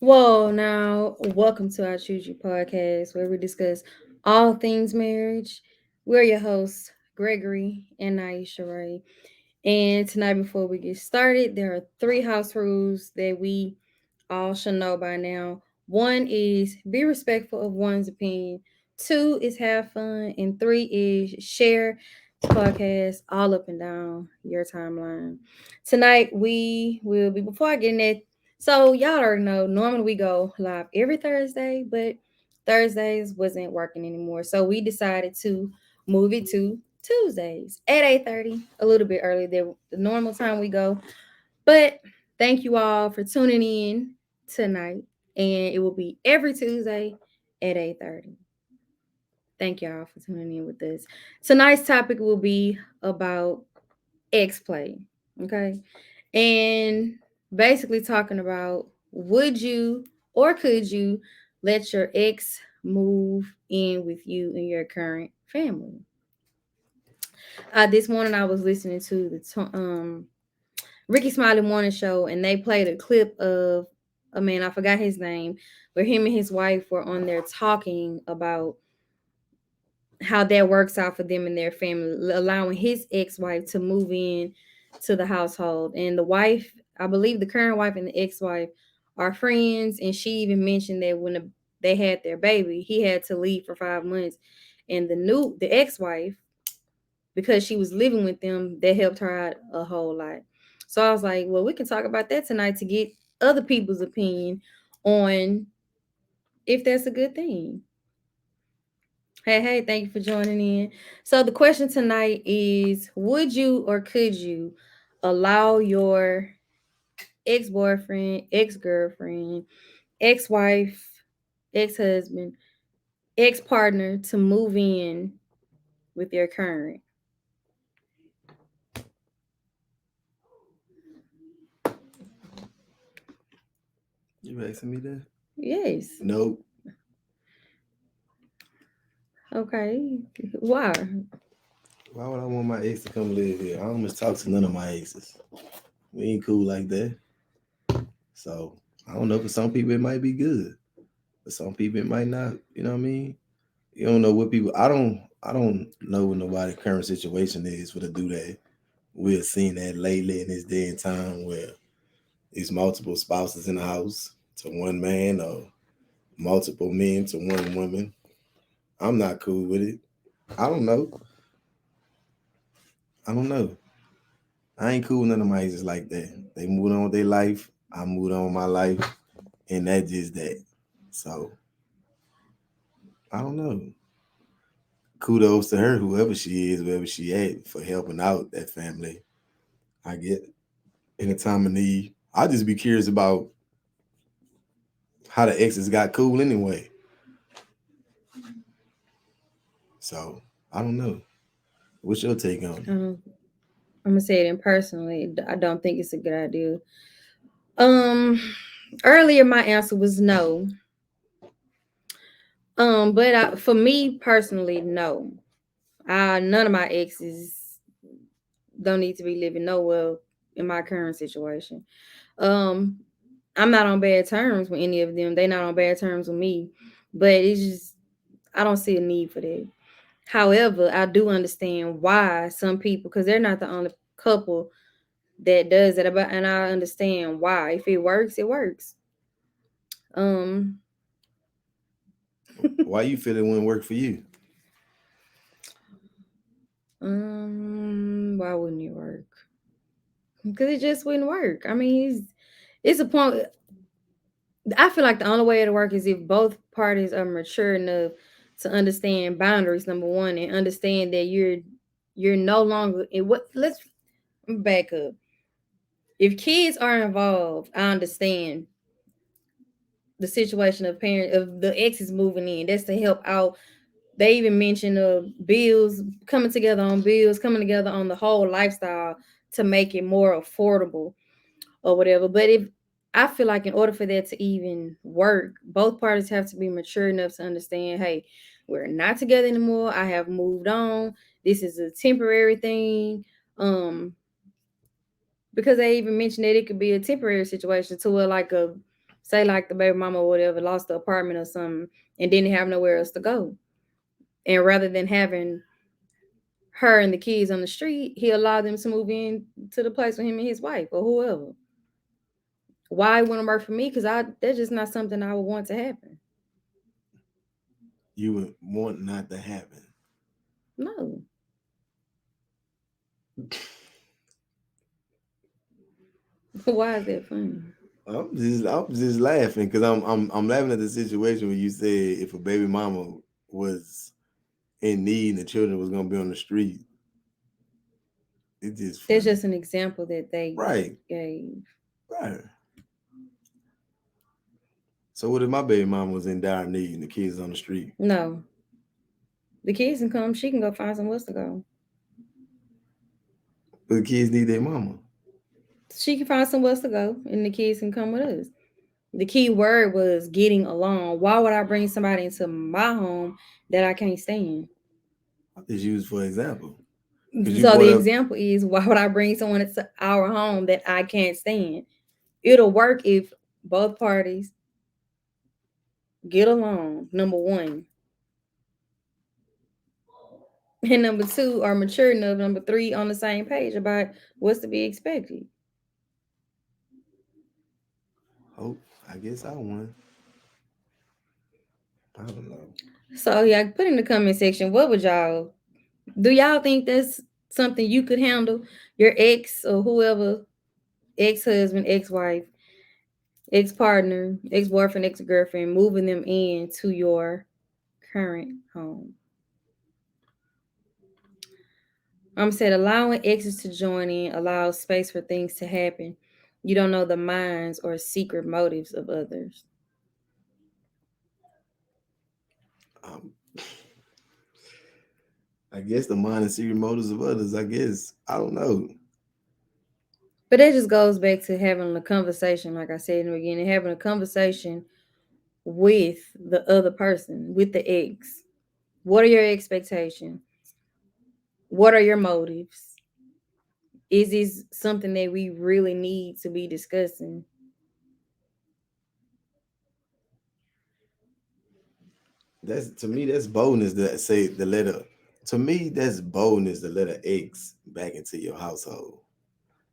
Well, now, welcome to our Choose You podcast where we discuss all things marriage. We're your hosts, Gregory and Naisha Ray. And tonight, before we get started, there are three house rules that we all should know by now. One is be respectful of one's opinion. Two is have fun. And three is share this podcast all up and down your timeline. Tonight we will be before I get in that. So y'all already know normally we go live every Thursday, but Thursdays wasn't working anymore. So we decided to move it to Tuesdays at 8:30, a little bit earlier than the normal time we go. But thank you all for tuning in tonight. And it will be every Tuesday at 8:30. Thank y'all for tuning in with us. Tonight's topic will be about X play. Okay. And basically talking about would you or could you let your ex move in with you in your current family? This morning I was listening to the Ricky Smiley Morning Show, and they played a clip of a man, I forgot his name, where him and his wife were on there talking about how that works out for them and their family, allowing his ex-wife to move in to the household. And the wife, I believe the current wife and the ex-wife are friends, and she even mentioned that they had their baby, he had to leave for 5 months. And the ex-wife, because she was living with them, that helped her out a whole lot. So I was like, well, we can talk about that tonight to get other people's opinion on if that's a good thing. Hey, thank you for joining in. So the question tonight is would you or could you allow your ex-boyfriend, ex-girlfriend, ex-wife, ex-husband, ex-partner to move in with your current? You asking me that? Yes. Nope. Okay. Why? Why would I want my ex to come live here? I don't miss talk to none of my exes. We ain't cool like that. So I don't know. For some people it might be good. For some people it might not. You know what I mean? You don't know what people. I don't know what nobody's current situation is for to do that. We're seeing that lately in this day and time where there's multiple spouses in the house to one man or multiple men to one woman. I'm not cool with it. I don't know. I don't know. I ain't cool with none of my exes like that. They moved on with their life. I moved on with my life, and that's just that. So I don't know. Kudos to her, whoever she is, wherever she at, for helping out that family. I get in a time of need. I just be curious about how the exes got cool anyway. So I don't know. What's your take on it? Um, I'm gonna say it impersonally. I don't think it's a good idea. Um, Earlier my answer was no. But for me personally, no. None of my exes don't need to be living nowhere in my current situation. Um, I'm not on bad terms with any of them. They not on bad terms with me. But it's just I don't see a need for that. However, I do understand why some people, because they're not the only couple that does it, and I understand why. If it works, it works. Um, Why you feel it wouldn't work for you? why wouldn't it work? Because it just wouldn't work. I mean, it's a point. I feel like the only way it'll work is if both parties are mature enough to understand boundaries. Number one, and understand that you're no longer in what. Let's back up. If kids are involved, I understand the situation of parent of the exes moving in. That's to help out. They even mentioned bills coming together on bills, coming together on the whole lifestyle to make it more affordable or whatever. But if I feel like in order for that to even work, both parties have to be mature enough to understand, hey, we're not together anymore. I have moved on. This is a temporary thing. Um, because they even mentioned that it could be a temporary situation to where like a Say like the baby mama or whatever lost the apartment or something and didn't have nowhere else to go. And rather than having her and the kids on the street, he allowed them to move in to the place with him and his wife or whoever. Why it wouldn't work for me? Because I that's just not something I would want to happen. You would want not to happen. No. Why is that funny? I'm just laughing because I'm laughing at the situation where you said if a baby mama was in need and the children was gonna be on the street. It's just That's funny. just an example that they Right. gave. Right. So what if my baby mama was in dire need and the kids on the street? No. The kids can come, she can go find somewhere else to go. But the kids need their mama. She can find somewhere else to go and the kids can come with us. The key word was getting along. Why would I bring somebody into my home that I can't stand? It's used for example. Because you So brought the up example is why would I bring someone into our home that I can't stand? It'll work if both parties get along, number one. And number two, are mature enough, number three, on the same page about what's to be expected. oh, I guess I won. I don't know. So yeah, put in the comment section, what would y'all do? Y'all think that's something you could handle? Your ex or whoever, ex-husband, ex-wife, ex-partner, ex-boyfriend, ex-girlfriend, moving them into your current home. Said allowing exes to join in allows space for things to happen. You don't know the minds or secret motives of others. Um, I guess the mind and secret motives of others. I guess I don't know. But that just goes back to having a conversation, like I said in the beginning, having a conversation with the other person, with the ex. What are your expectations? What are your motives? Is this something that we really need to be discussing? That's to me. That's boldness to say the letter. To me, that's boldness to let an ex back into your household,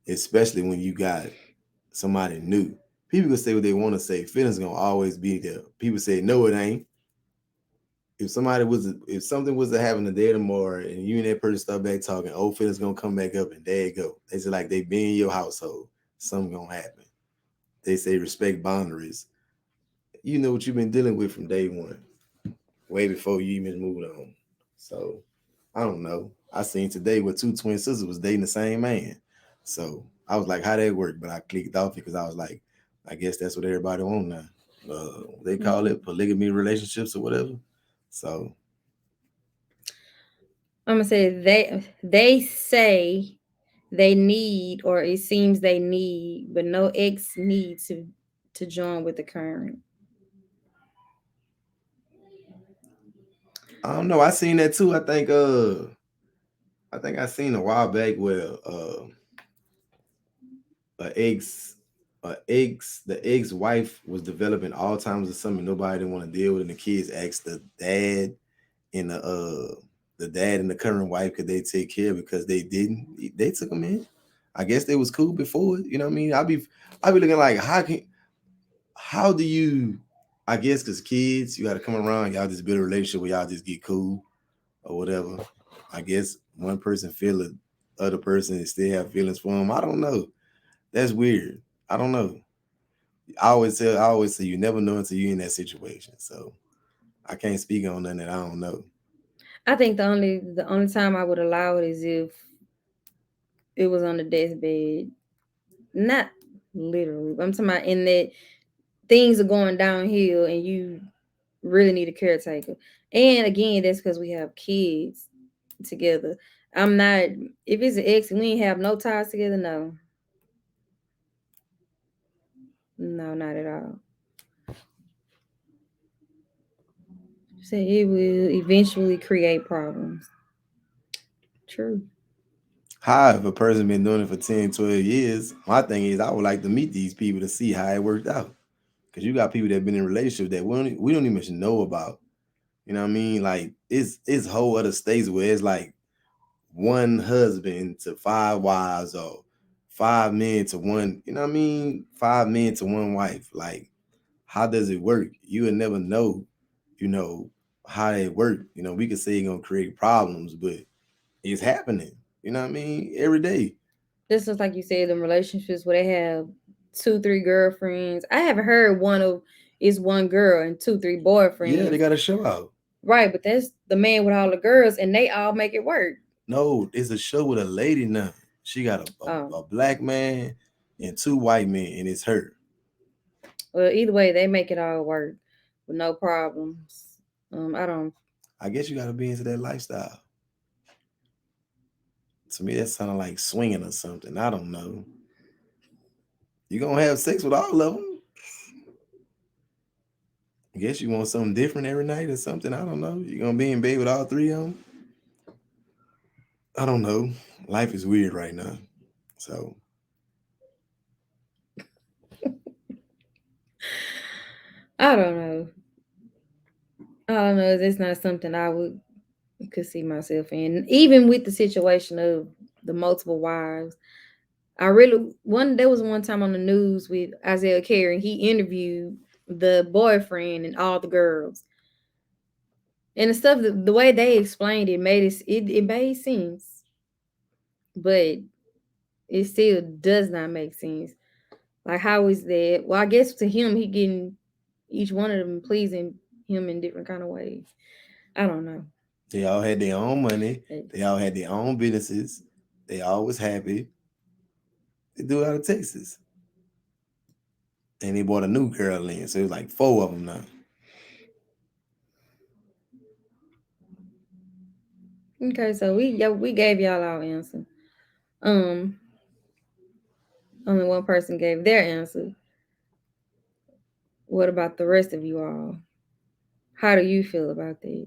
especially when you got somebody new. People can say what they want to say. Feelings gonna always be there. People say no, it ain't. If something was to happen the day tomorrow and you and that person start back talking, old feelings gonna come back up and there you go. They say like they be in your household. Something gonna happen. They say respect boundaries. You know what you've been dealing with from day one, way before you even moved on. So I don't know. I seen today where two twin sisters was dating the same man. So I was like, how that work? But I clicked off because I was like, I guess that's what everybody want now. They call it polygamy relationships or whatever. So I'm gonna say they say they need, or it seems they need, but no ex need to join with the current. I don't know. I seen that too. I think I seen a while back where a ex the ex-wife was developing Alzheimer's or something nobody didn't want to deal with, and the kids asked the dad and the current wife could they take care because they didn't. They took them in. I guess they was cool before. You know what I mean? I be looking like how do you? I guess because kids, you got to come around. Y'all just build a relationship where y'all just get cool or whatever. I guess one person feel it, other person still have feelings for them. I don't know. That's weird. I don't know. I always say you never know until you're in that situation. So I can't speak on nothing that I don't know. I think the only time I would allow it is if it was on the deathbed. Not literally. I'm talking about in that things are going downhill and you really need a caretaker. And again, that's because we have kids together. I'm not, if it's an ex and we ain't have no ties together, no. No, not at all. So it will eventually create problems. True. How if a person been doing it for 10, 12 years, my thing is I would like to meet these people to see how it worked out. Cause you got people that been in relationships that we don't even know about. You know what I mean? Like it's whole other states where it's like one husband to five wives or five men to one, you know what I mean? Five men to one wife. Like, how does it work? You would never know, you know, how it work. You know, we could say it's gonna create problems, but it's happening. You know what I mean? Every day. This is like you said, in relationships where they have two, three girlfriends. I haven't heard one of is one girl and two, three Yeah, they boyfriends. got a show out. Right, but that's the man with all the girls, and they all make it work. No, it's a show with a lady now. She got Oh, a black man and two white men, and it's her. well, either way, they make it all work with no problems. I don't. I guess you got to be into that lifestyle. To me, that sounded like swinging or something. I don't know. You gonna have sex with all of them? I guess you want something different every night or something. I don't know. You gonna be in bed with all three of them? I don't know. Life is weird right now. So I don't know. I don't know. That's not something I would could see myself in. Even with the situation of the multiple wives, I really one. There was one time on the news with Isaiah Carey. He interviewed the boyfriend and all the girls, and the stuff. The way they explained it made it made sense, but it still does not make sense. Like, how is that? Well, I guess to him, he getting each one of them pleasing him in different kind of ways. I don't know. they all had their own money. It- They all had their own businesses. They all was happy. They do it out of Texas. And they brought a new girl in. So it was like four of them now. Okay, so we gave y'all our answer. Um, Only one person gave their answer. What about the rest of you all? How do you feel about that?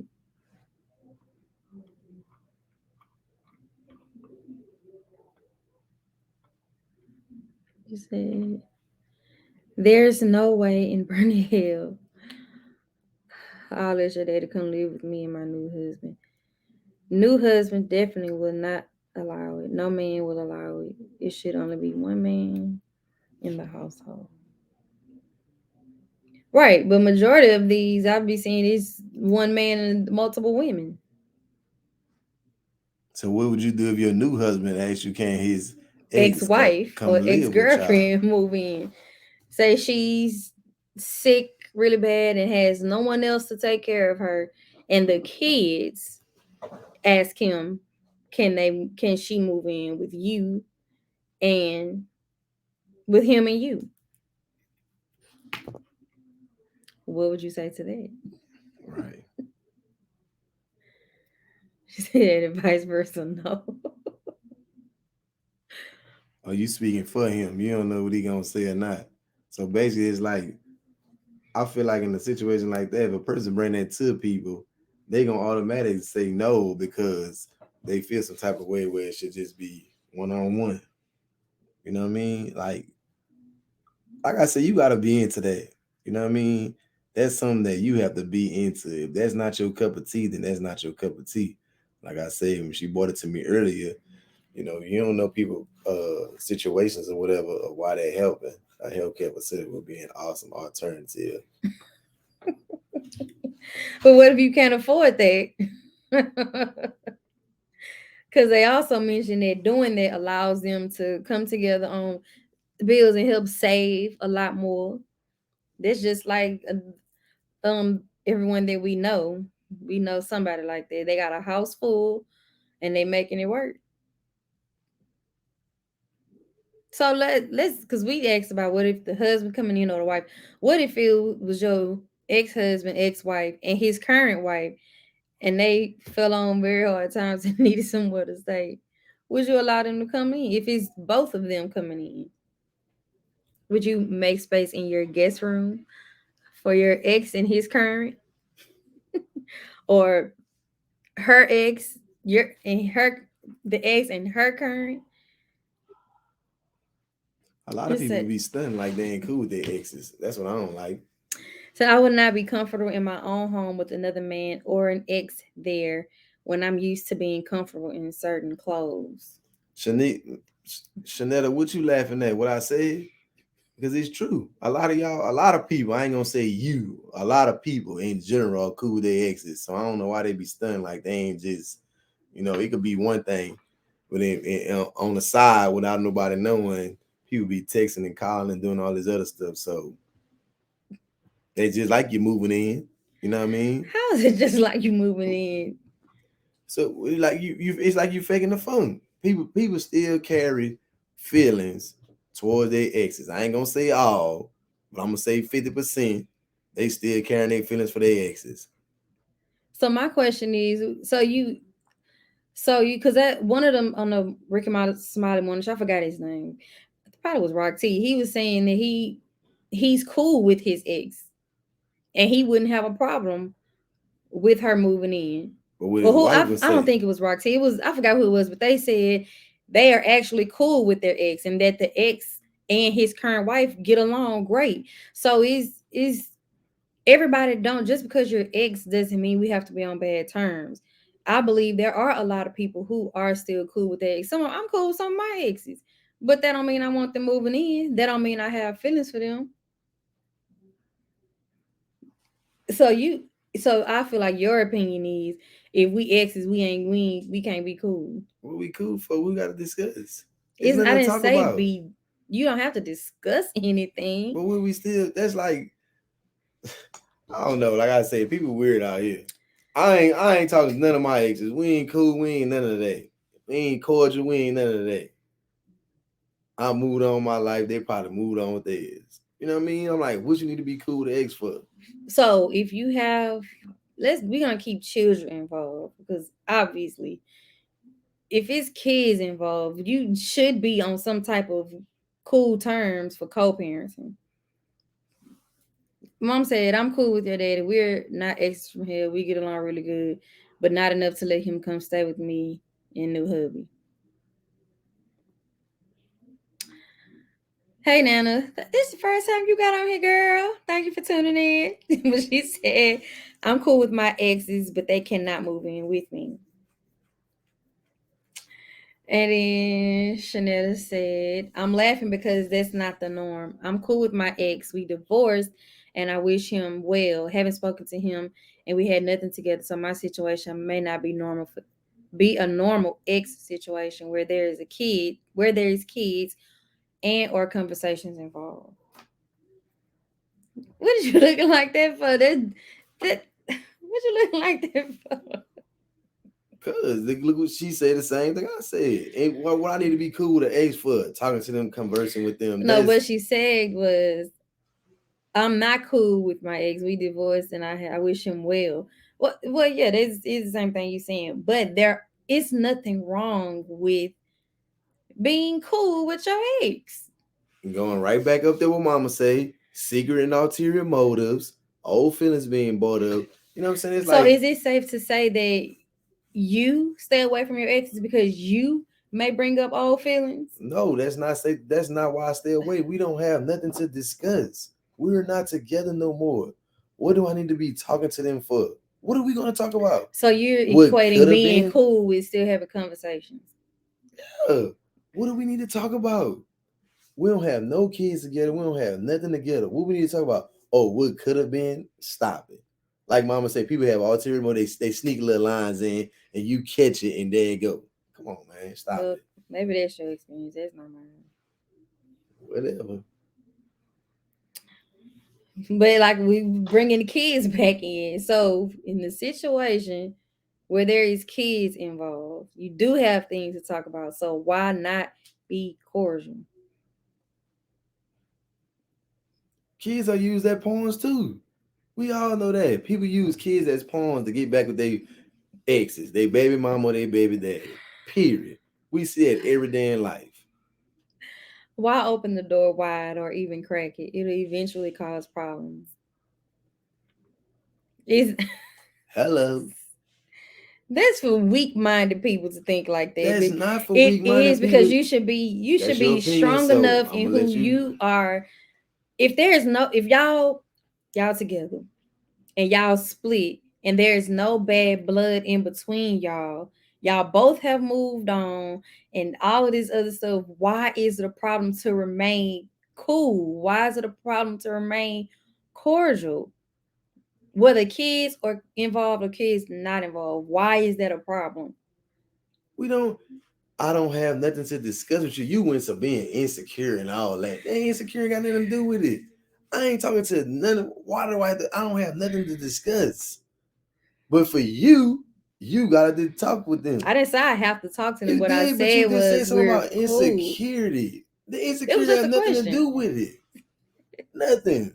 You said there's no way in Bernie Hill I'll let your daddy come live with me and my new husband. New husband definitely will not allow it. No man will allow it. It should only be one man in the household. Right, but majority of these I'll be seeing is one man and multiple women. So what would you do if your new husband asked you, can his ex Ex-wife come or live with y'all? ex-girlfriend move in. Say she's sick really bad and has no one else to take care of her, and the kids ask him, can she move in with you and with him and you? What would you say to that? Right. She said, and vice versa, no. Or you speaking for him. You don't know what he gonna say or not. So basically it's like, I feel like in a situation like that, if a person bring that to people, they gonna automatically say no because they feel some type of way where it should just be one on one. You know what I mean? Like I said, you gotta be into that. You know what I mean? That's something that you have to be into. If that's not your cup of tea, then that's not your cup of tea. Like I said, when she brought it to me earlier, you don't know people situations or whatever or why they're helping. A healthcare facility would be an awesome alternative. But what if you can't afford that? Because they also mentioned that doing that allows them to come together on bills and help save a lot more. That's just like everyone that we know. We know somebody like that. They got a house full and they making it work. So let's because we asked about what if the husband coming in or the wife. What if it was your ex-husband, ex-wife, and his current wife, and they fell on very hard times and needed somewhere to stay? Would you allow them to come in if it's both of them coming in? Would you make space in your guest room for your ex and his current, or her ex, the ex and her current? A lot of It's people a, be stunned like they ain't cool with their exes. That's what I don't like. so I would not be comfortable in my own home with another man or an ex there when I'm used to being comfortable in certain clothes. Shanetta, what you laughing at? What I said? Because it's true. A lot of y'all, a lot of people, I ain't gonna say you, a lot of people in general are cool with their exes. So I don't know why they be stunned like they ain't just, it could be one thing, but on the side without nobody knowing, people be texting and calling and doing all this other stuff. So they just like you moving in. You know what I mean? How is it just like you moving in? So like it's like you faking the fun. People still carry feelings towards their exes. I ain't gonna say all, but I'm gonna say 50%. They still carrying their feelings for their exes. So my question is, because that one of them on the Rick and Smiley Morning Show, I forgot his name. Probably was Rock T. He was saying that he's cool with his ex, and he wouldn't have a problem with her moving in. But what Well, his wife would I don't say, think it was Rock T. It was, I forgot who it was, but they said they are actually cool with their ex, and that the ex and his current wife get along great. So is everybody don't, just because you're ex doesn't mean we have to be on bad terms. I believe there are a lot of people who are still cool with their ex. I'm cool with some of my exes, but that don't mean I want them moving in. That don't mean I have feelings for them. So you, so I feel like your opinion is, if we exes, we can't be cool. what we cool for? We gotta discuss. It's Isn't, I nothing to didn't talk say about. be. You don't have to discuss anything. But when we still, that's like, I don't know. Like I said, people weird out here. I ain't talking to none of my exes. We ain't cool. We ain't none of that. We ain't cordial. We ain't none of that. I moved on my life. They probably moved on with theirs. You know what I mean? I'm like, what you need to be cool with the ex for? So if you have, we're gonna keep children involved, because obviously, if it's kids involved, you should be on some type of cool terms for co-parenting. Mom said, "I'm cool with your daddy. We're not exes from here. We get along really good, but not enough to let him come stay with me and new hubby." Hey Nana, this is the first time you got on here, girl. Thank you for tuning in. But she said, "I'm cool with my exes, but they cannot move in with me." And then Chanel said, "I'm laughing because that's not the norm. I'm cool with my ex. We divorced and I wish him well. Haven't spoken to him and we had nothing together. So my situation may not be be a normal ex situation where there is kids and or conversations involved." What is you looking like that for? That what you looking like that for? Cause look what she said, the same thing I said. And what I need to be cool with the ex for? Talking to them, conversing with them. No, That's what she said was, "I'm not cool with my ex. We divorced, and I wish him well." Well, yeah, that's is the same thing you saying. But there is nothing wrong with being cool with your ex. going right back up there what mama say. Secret and ulterior motives, old feelings being brought up. You know what I'm saying? It's So, like, is it safe to say that you stay away from your exes because you may bring up old feelings? no, that's not why I stay away. We don't have nothing to discuss. We're not together no more. What do I need to be talking to them for? What are we gonna talk about? So you're What equating could have being been? cool with still having conversations. What do we need to talk about? We don't have no kids together. We don't have nothing together. What we need to talk about? Oh, what could have been? Stop it. Like mama said, people have ulterior motives. They sneak little lines in and you catch it and there you go. Come on, man. Stop Well, it. maybe that's your experience. That's not mine. Whatever. But like, we bringing the kids back in. So in the situation where there is kids involved, you do have things to talk about. So why not be cordial? Kids are used as pawns too. We all know that. People use kids as pawns to get back with their exes, their baby mama or their baby daddy. Period. We see it every day in life. Why open the door wide or even crack it? It'll eventually cause problems. Is Hello. That's for weak-minded people to think like that. That's But not for it is weak-minded because people. you should That's your be opinion, strong so enough I'm in gonna who let you. you are. If y'all together and y'all split and there's no bad blood in between y'all both have moved on and all of this other stuff, why is it a problem to remain cool? Why is it a problem to remain cordial? Whether kids are involved or kids not involved, why is that a problem? We don't. I don't have nothing to discuss with you. You went to being insecure and all that. That insecure ain't got nothing to do with it. I ain't talking to none. Why do I? I don't have nothing to discuss. But for you, you gotta talk with them. I didn't say I have to talk to them. You What I did, but you said just said was something we're about cool. insecurity. The It was insecurity just has a nothing to question. do with it. Nothing.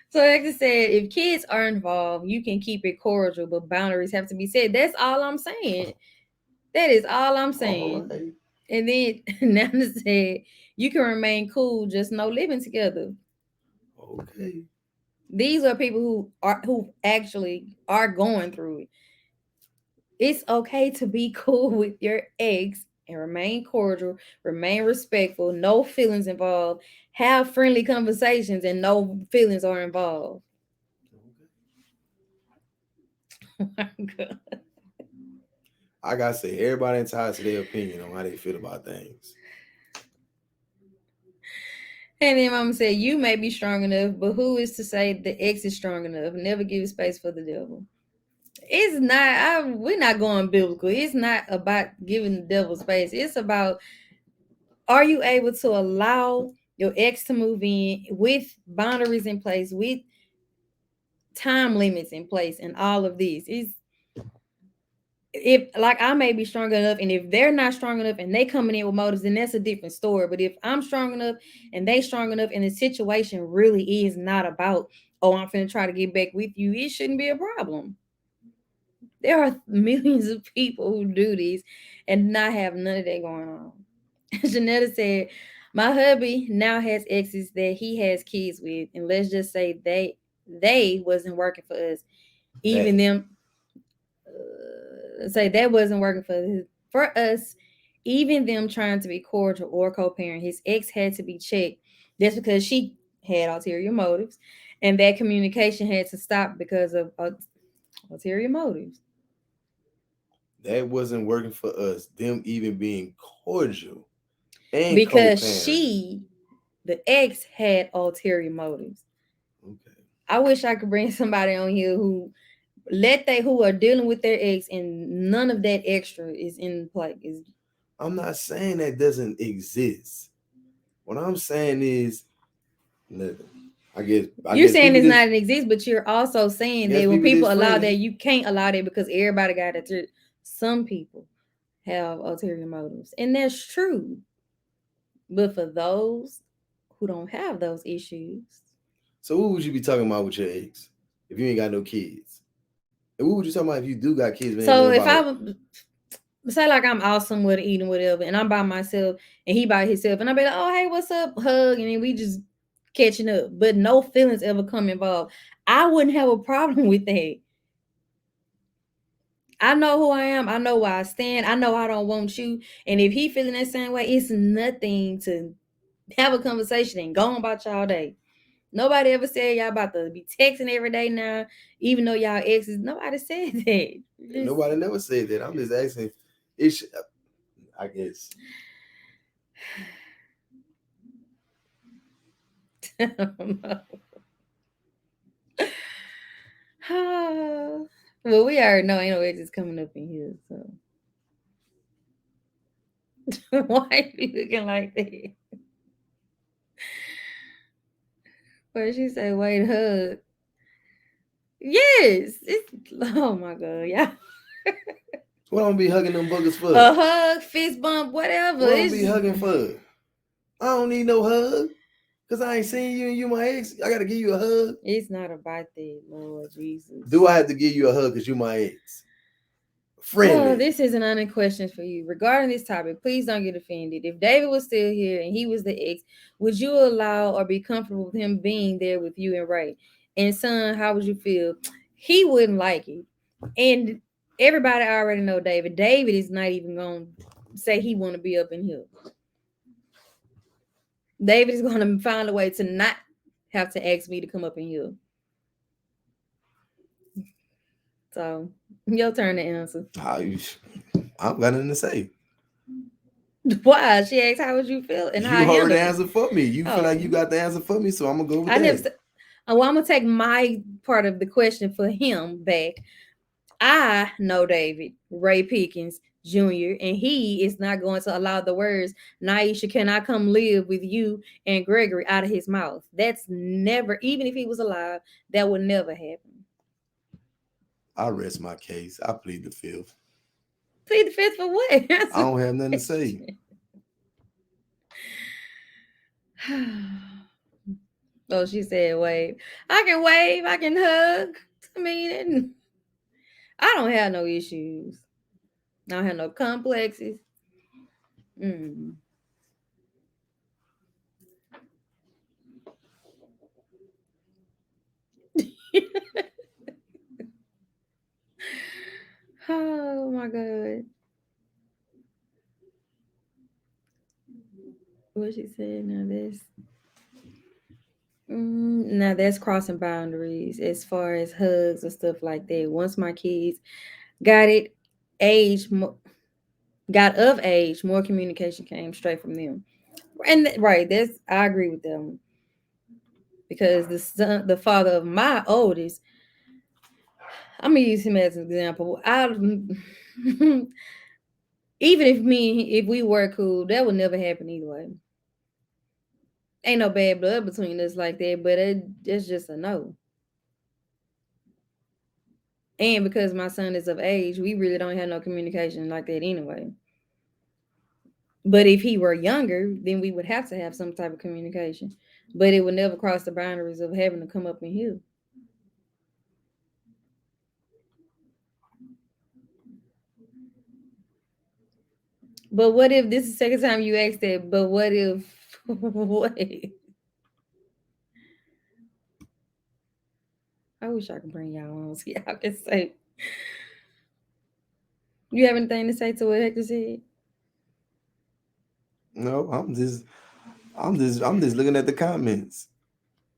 So like I said, if kids are involved, you can keep it cordial, but boundaries have to be set. That's all I'm saying. That is all I'm All saying. right. And then Nana said, you can remain cool, just no living together. Okay. These are people who actually are going through it. It's okay to be cool with your ex and remain cordial, remain respectful, no feelings involved, have friendly conversations, and no feelings are involved. Oh my God. I gotta say, everybody entitled to their opinion on how they feel about things. And then Mama said, you may be strong enough, but who is to say the ex is strong enough? Never give space for the devil. It's not, we're not going biblical. It's not about giving the devil space. It's about, are you able to allow your ex to move in with boundaries in place, with time limits in place, and all of these? Is if like I may be strong enough, and if they're not strong enough and they coming in with motives, then that's a different story. But if I'm strong enough and they strong enough, and the situation really is not about, oh, I'm finna try to get back with you, it shouldn't be a problem. There are millions of people who do this and not have none of that going on. Janetta said, my hubby now has exes that he has kids with, and let's just say they wasn't working for us. Even They. them say that wasn't working for us. Even them trying to be cordial or co-parent, his ex had to be checked. That's because she had ulterior motives, and that communication had to stop because of ulterior motives. That wasn't working for us. Them even being cordial and Because co-parenting. the ex, had ulterior motives. Okay. I wish I could bring somebody on here who are dealing with their ex, and none of that extra is in play. Is I'm not saying that doesn't exist. What I'm saying is, nothing. I You're guess saying people it's just. not an exist, but you're also saying I guess that when people people just allow friendly. that, you can't allow that because everybody got it. Some people have ulterior motives, and that's true. But for those who don't have those issues, So what would you be talking about with your ex if you ain't got no kids? And what would you talking about if you do got kids but ain't know so if about? I say like I'm out somewhere eating whatever, and I'm by myself and he by himself, and I be like, oh hey, what's up, hug, and then we just catching up, but no feelings ever come involved. I wouldn't have a problem with that. I know who I am. I know where I stand. I know I don't want you. And if he feeling that same way, it's nothing to have a conversation and go on about y'all day. Nobody ever said y'all about to be texting every day now, even though y'all exes. Nobody said that. Just Nobody never said that. I'm just asking. It's. I guess. I don't know. Well, we already know ain't no exes coming up in here, so why are you looking like that? But she said, wait, hug. Yes. It's oh my god, yeah. What I'm gonna be hugging them buggers for? A hug, fist bump, whatever. What I'm gonna It's be hugging for? I don't need no hug. Cause I ain't seen you and you my ex. I gotta give you a hug. it's not about that, Lord Jesus. Do I have to give you a hug because you my ex? Oh, Friendly. this is an honest question for you. Regarding this topic, please don't get offended. If David was still here and he was the ex, would you allow or be comfortable with him being there with you and Ray? And son, how would you feel? He wouldn't like it. And Everybody already know David. David is not even gonna say he want to be up in here. David is gonna find a way to not have to ask me to come up in here. So your turn to answer. I don't got nothing to say. Why? She asked how would you feel and how I You heard the handled it. answer for me. You feel like you Oh. got the answer for me, so I'm gonna go with I never that. said. Well, I'm gonna take my part of the question for him back. I know David Ray Pickens Jr. and he is not going to allow the words "Naisha, can I come live with you and Gregory" out of his mouth. That's never, even if he was alive, that would never happen. I rest my case. I plead the fifth. Plead the fifth for what? I don't have nothing to say. Oh, she said wave. I can wave. I can hug. I mean, I don't have no issues. I don't have no complexes. Mm. Oh my god. What she said now that's crossing boundaries as far as hugs and stuff like that. Once my kids got it age got of age, more communication came straight from them. And right, that's I agree with them because the father of my oldest, I'm gonna use him as an example. I even if we were cool, that would never happen either way. Ain't no bad blood between us like that, but it's just a no. And because my son is of age, we really don't have no communication like that anyway. But if he were younger, then we would have to have some type of communication. But it would never cross the boundaries of having to come up in here. But what if this is the second time you asked that? But what if what? I wish I could bring y'all on so y'all can say. You have anything to say to what Hector said? No, I'm just looking at the comments.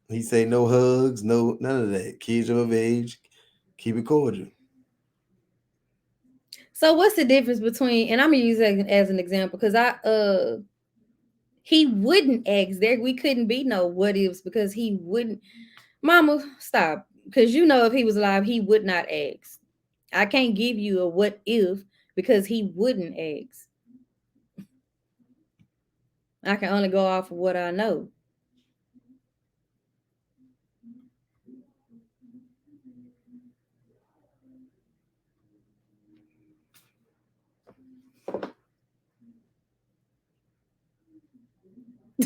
He say no hugs, no none of that. Kids are of age, keep it cordial. So what's the difference between? And I'm gonna use that as an example because he wouldn't ask there. We couldn't be no what ifs because he wouldn't. Mama, stop. Because you know if he was alive, he would not ask. I can't give you a what if because he wouldn't ask. I can only go off of what I know.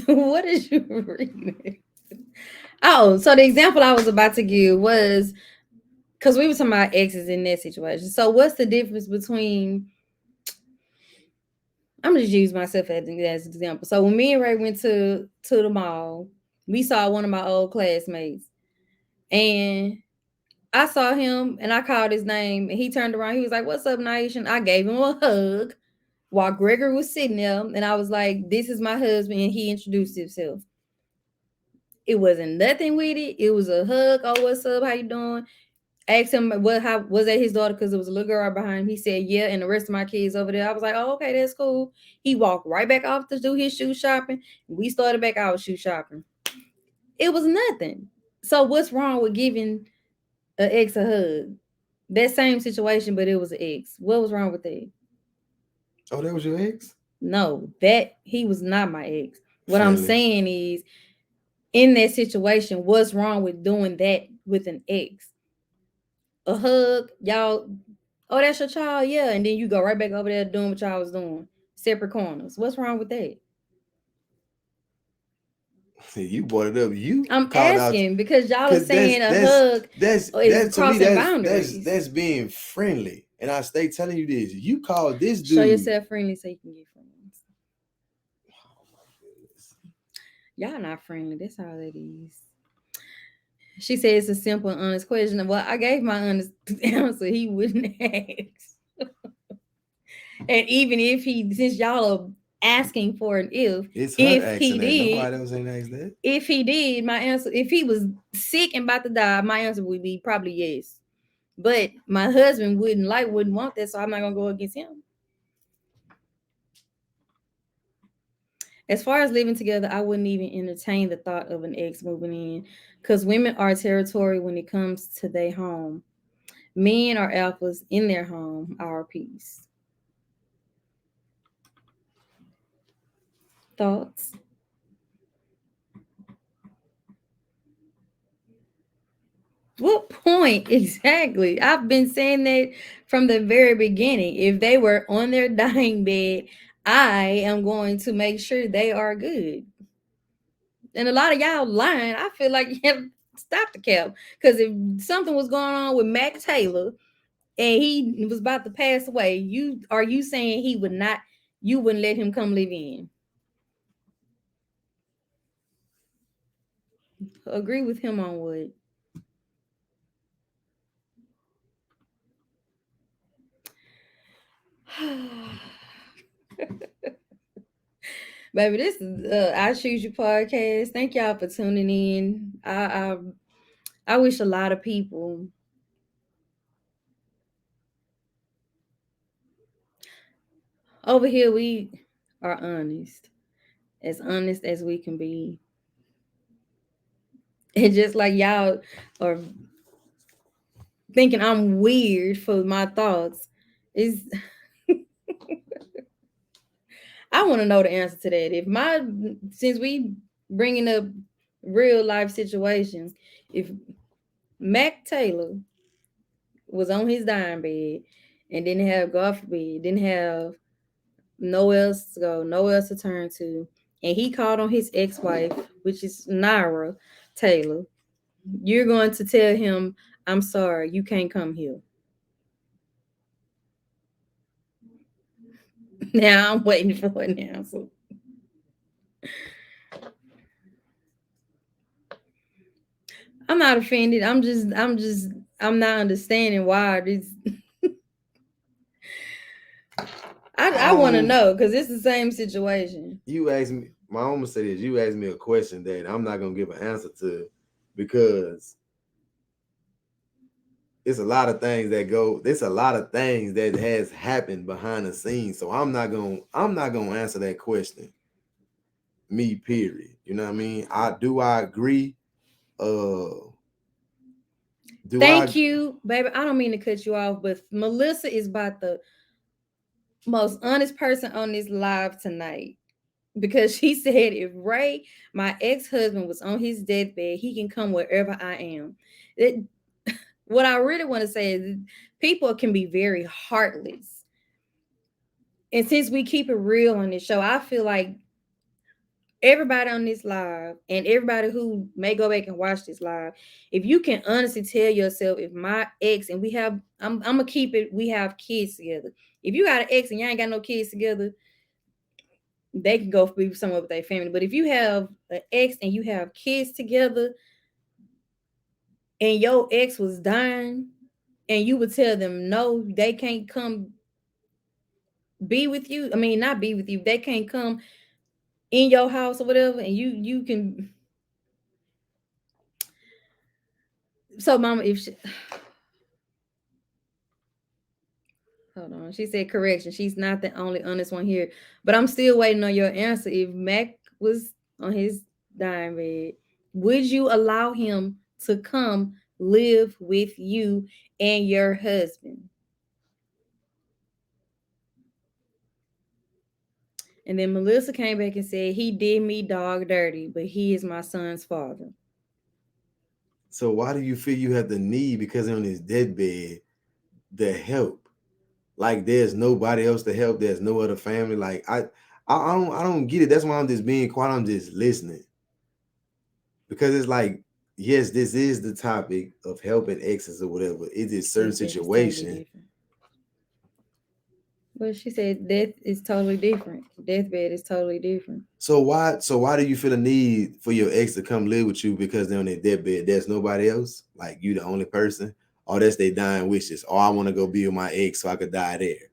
What is you reading? Oh, so the example I was about to give was because we were talking about exes in that situation. So what's the difference between I'm gonna just use myself as an example. So when me and Ray went to the mall, we saw one of my old classmates, and I saw him, and I called his name, and he turned around. He was like, "What's up, Nation?" I gave him a hug while Gregory was sitting there, and I was like, "This is my husband," and he introduced himself. It wasn't nothing with it. It was a hug. Oh, what's up? How you doing? Asked him how was that his daughter because there was a little girl behind him. He said, yeah, and the rest of my kids over there. I was like, oh, okay, that's cool. He walked right back off to do his shoe shopping. We started back our shoe shopping. It was nothing. So what's wrong with giving an ex a hug? That same situation, but it was an ex. What was wrong with that? Oh, that was your ex? No, that he was not my ex. What I'm Friendly. saying is, in that situation, what's wrong with doing that with an ex? A hug, y'all. Oh, that's your child, yeah. And then you go right back over there doing what y'all was doing. Separate corners. What's wrong with that? You brought it up. You I'm called out asking because y'all are because that's saying a that's hug that's is that to me crossing that's boundaries. being friendly. And I stay telling you this. You call this Show dude. yourself friendly so you can get friends. Y'all not friendly. That's all it is. She said it's a simple and honest question. Well, I gave my honest answer. He wouldn't ask. And even if he, since y'all are asking for an It's her if he asking that. did, Nobody else ain't asked that. if he did, my answer, if he was sick and about to die, my answer would be probably yes. But my husband wouldn't want that, so I'm not gonna go against him. As far as living together, I wouldn't even entertain the thought of an ex moving in, because women are territory when it comes to their home. Men are alphas in their home, our peace. Thoughts? What point exactly? I've been saying that from the very beginning. If they were on their dying bed, I am going to make sure they are good. And a lot of y'all lying. I feel like you have to stop the cap. Because if something was going on with Mac Taylor and he was about to pass away, you saying he would not, you wouldn't let him come live in? Agree with him on what? Baby, this is I Choose You podcast. Thank y'all for tuning in. I wish a lot of people over here, we are honest as we can be. And just like y'all are thinking I'm weird for my thoughts, is I want to know the answer to that. If my since we bringing up real life situations, if Mac Taylor was on his dying bed and didn't have, God forbid, didn't have nowhere else to go, nowhere else to turn to, and he called on his ex-wife, which is Naira Taylor, you're going to tell him, I'm sorry, you can't come here. Now I'm waiting for an answer. I'm not offended. I'm not understanding why this. I want to Um, know because it's the same situation. you asked me. My mama said this. You asked me a question that I'm not gonna give an answer to because it's a lot of things that go. There's a lot of things that has happened behind the scenes. So I'm not gonna answer that question. Me, period. You know what I mean? I agree. Uh, do I? Thank you, baby. I don't mean to cut you off, but Melissa is about the most honest person on this live tonight because she said if Ray, my ex-husband, was on his deathbed, he can come wherever I am. It, what I really want to say is people can be very heartless. And since we keep it real on this show, I feel like everybody on this live and everybody who may go back and watch this live, if you can honestly tell yourself, if my ex and we have, I'm gonna keep it, we have kids together. If you got an ex and you ain't got no kids together, they can go be somewhere with their family. But if you have an ex and you have kids together and your ex was dying and you would tell them no, they can't come be with you. I mean, not be with you. They can't come in your house or whatever, and you can. So, mama, if she, hold on, she said correction. She's not the only honest one here, but I'm still waiting on your answer. If Mac was on his dying bed, would you allow him to come live with you and your husband? And then Melissa came back and said, he did me dog dirty, but he is my son's father. So why do you feel you have the need because on his deathbed the help? Like there's nobody else to help. There's no other family. Like I don't get it. That's why I'm just being quiet. I'm just listening because it's like yes, this is the topic of helping exes or whatever. It is certain It's totally situation. different. Well, she said death is totally different. Deathbed is totally different. So why do you feel the need for your ex to come live with you because they're on their deathbed? There's nobody else? Like you the only person? Or that's their dying wishes. Or I want to go be with my ex so I could die there.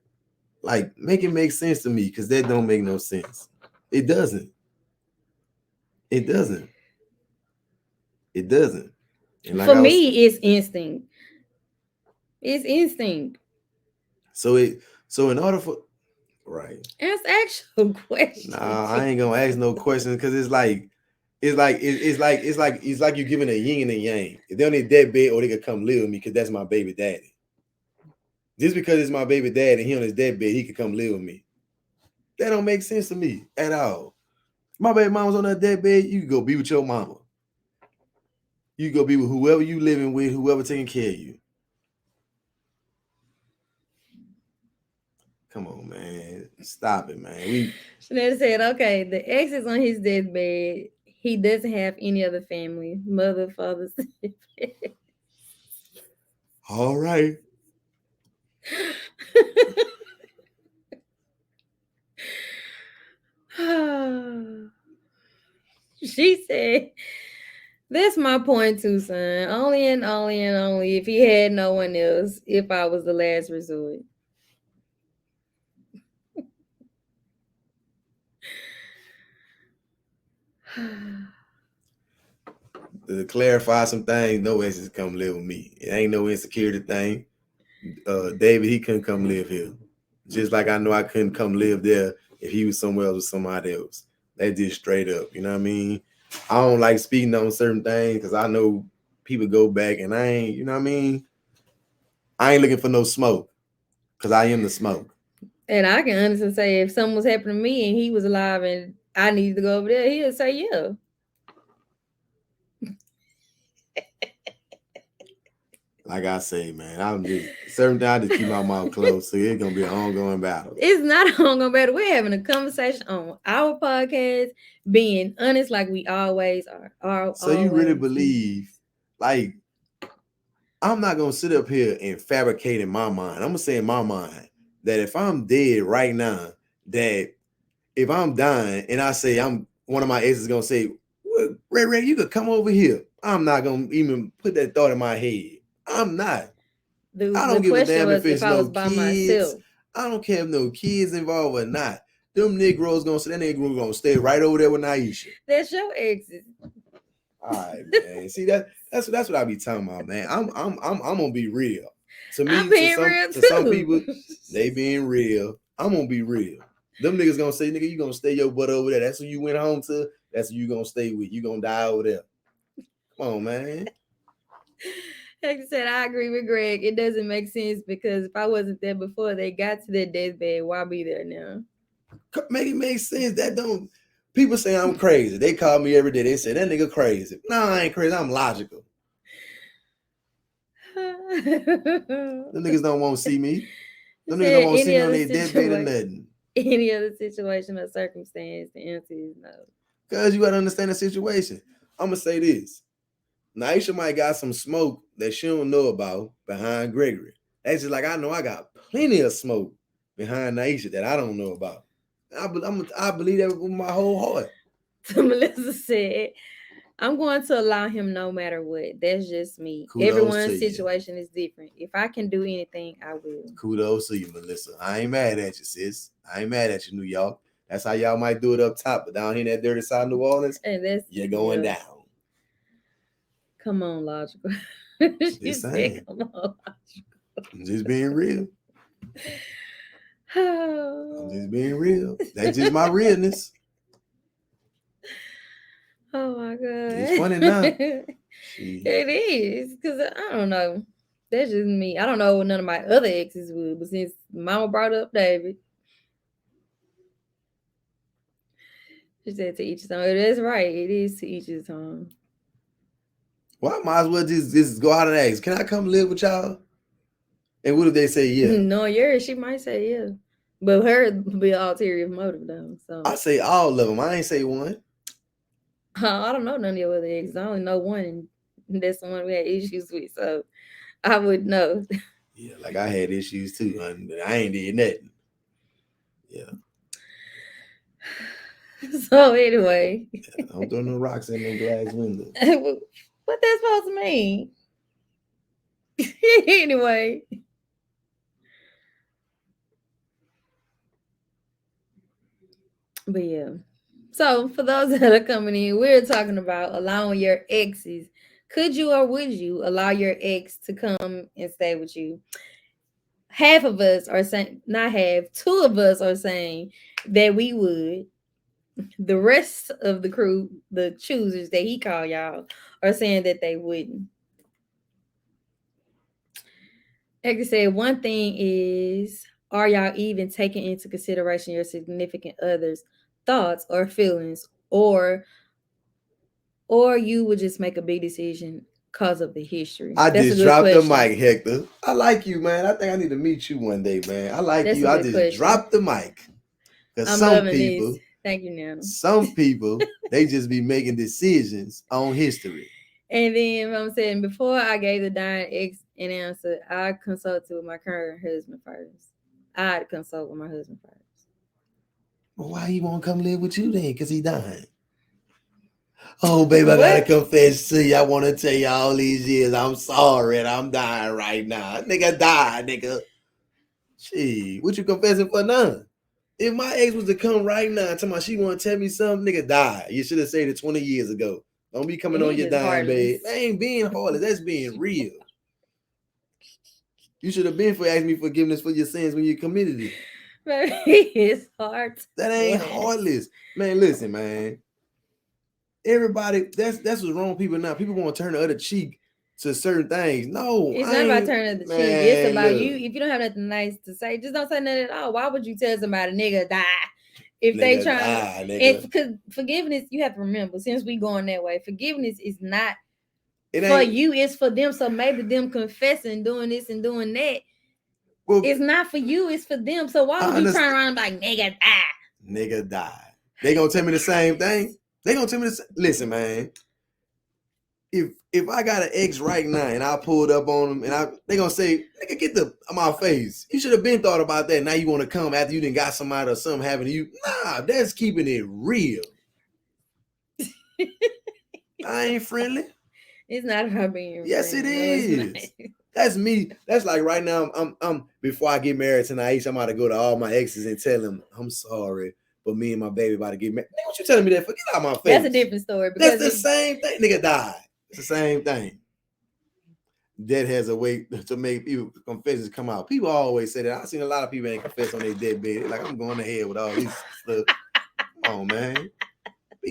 Like, make it make sense to me, because that don't make no sense. It doesn't. It doesn't. It doesn't. And like For I was me, it's instinct. It's instinct. so in order for right. Ask actual questions. Nah, I ain't gonna ask no questions, because it's like you giving a yin and a yang. If they're on their deathbed, or they could come live with me because that's my baby daddy. Just because it's my baby dad and he on his deathbed, he could come live with me. That don't make sense to me at all. My baby mama's on her deathbed, you can go be with your mama. You go be with whoever you living with, whoever taking care of you. Come on, man. Stop it, man. Chanel said, okay, the ex is on his deathbed. He doesn't have any other family, mother, father, siblings. All right. She said, that's my point too, son. Only and only and only if he had no one else, if I was the last resort. To clarify some things, no exes come live with me. It ain't no insecurity thing. David, he couldn't come live here. Just like I know I couldn't come live there if he was somewhere else with somebody else. That just straight up. You know what I mean? I don't like speaking on certain things because I know people go back, and I ain't, you know what I mean? I ain't looking for no smoke, because I am the smoke. And I can honestly say, if something was happening to me and he was alive and I needed to go over there, he'd say, yeah. Like I say, man, I'm just certain things I just keep my mouth closed, so it's gonna be an ongoing battle. It's not an ongoing battle. We're having a conversation on our podcast, being honest like we always are. So you really believe, like, I'm not gonna sit up here and fabricate in my mind. I'm gonna say in my mind that if I'm dead right now, that if I'm dying and I say I'm one of my exes gonna say, well, Ray, you could come over here. I'm not gonna even put that thought in my head. I'm not. I don't give a damn if it's no kids. I don't care if no kids involved or not. Them Negroes gonna say that Negro gonna stay right over there with Naisha. That's your exes. All right, man. See that's what I be talking about, man. I'm gonna be real. To me, to some people, they being real. I'm gonna be real. Them niggas gonna say, nigga, you gonna stay your butt over there. That's who you went home to. That's who you gonna stay with. You gonna die over there. Come on, man. Like I said, I agree with Greg. It doesn't make sense, because if I wasn't there before they got to their deathbed, why be there now? Make it make sense. That don't. People say I'm crazy. They call me every day. They say that nigga crazy. No, I ain't crazy. I'm logical. Them niggas don't want to see me. Them niggas don't want to see me on their deathbed or nothing. Any other situation or circumstance, the answer is no. Because you got to understand the situation. I'm going to say this. Naisha might got some smoke that she don't know about behind Gregory. That's just like I know I got plenty of smoke behind Naisha that I don't know about. I believe that with my whole heart. So Melissa said, I'm going to allow him no matter what. That's just me. Kudos Everyone's situation is different. If I can do anything, I will. Kudos to you, Melissa. I ain't mad at you, sis. I ain't mad at you, New York. That's how y'all might do it up top, but down here in that dirty side of New Orleans, and you're going down. Come on, logical. Just saying. Come on, logical. I'm just being real. I'm just being real. That's just my realness. Oh my god. It's funny now. It is, because I don't know. That's just me. I don't know what none of my other exes would, but since Mama brought up David, she said to each his own. That's right. It is to each his own. Well, I might as well just go out and ask, can I come live with y'all? And what if they say yeah? No, yours, she might say yeah. But her be an ulterior motive though. So I say all of them. I ain't say one. I don't know none of your other exes. I only know one, and that's the one we had issues with. So I would know. Yeah, like I had issues too, but I ain't did nothing. Yeah. So anyway, Don't throw no rocks in no glass window. what that's supposed to mean? Anyway. But yeah. So for those that are coming in, we're talking about allowing your exes. Could you or would you allow your ex to come and stay with you? Half of us are saying, not half, two of us are saying that we would. The rest of the crew, the choosers that he called y'all, are saying that they wouldn't. Like I said, one thing is, are y'all even taking into consideration your significant other's thoughts or feelings, or you would just make a big decision because of the history? I That's a just good dropped the question. mic, Hector. I like you, man. I think I need to meet you one day, man. I like That's you. a I good just question. dropped the mic. Because I'm some loving people, this. Thank you, Nana. some people, they just be making decisions on history. And then I'm saying, before I gave the dying ex an answer, I consulted with my current husband first. I had to consult with my husband first. Well, why he won't come live with you then? Because he dying. Oh, baby, I What? gotta confess to you. I want to tell you all these years I'm sorry and I'm dying right now. Nigga died, nigga. Gee, what you confessing for now? If my ex was to come right now and tell me she want to tell me something, nigga die. You should have said it 20 years ago. Don't be coming on your dying bed. That ain't being heartless. That's being real. You should have been for asking me forgiveness for your sins when you committed it. It's hard. That ain't heartless. Man, listen, man. Everybody, that's what's wrong with people now. People want to turn the other cheek to certain things. No, it's not about turning the cheek. It's about you. If you don't have nothing nice to say, just don't say nothing at all. Why would you tell somebody nigga die if nigga they trying die, to? Nigga. Because forgiveness, you have to remember, since we going that way, forgiveness is not for you. It's for them. So maybe them confessing, doing this and doing that. Well, it's not for you. It's for them. So why would you turn around and be like nigga die? Nigga die. They gonna tell me the same thing. They gonna tell me this. Listen, man. If I got an ex right now and I pulled up on them and they gonna say, nigga, get the my face. You should have been thought about that. Now you want to come after you didn't got somebody or something happening to you. Nah, that's keeping it real. I ain't friendly. It's not about being yes, friendly. It is. That's me. That's like right now. I'm before I get married tonight, I'm about to go to all my exes and tell them I'm sorry. But me and my baby about to get married. Nigga, what you telling me that for? Get out my face. That's a different story. That's the same thing. Nigga died. It's the same thing. Death has a way to make people confessions come out. People always say that. I've seen a lot of people ain't confess on their deathbed. Like, I'm going to hell with all this stuff. Come on, man.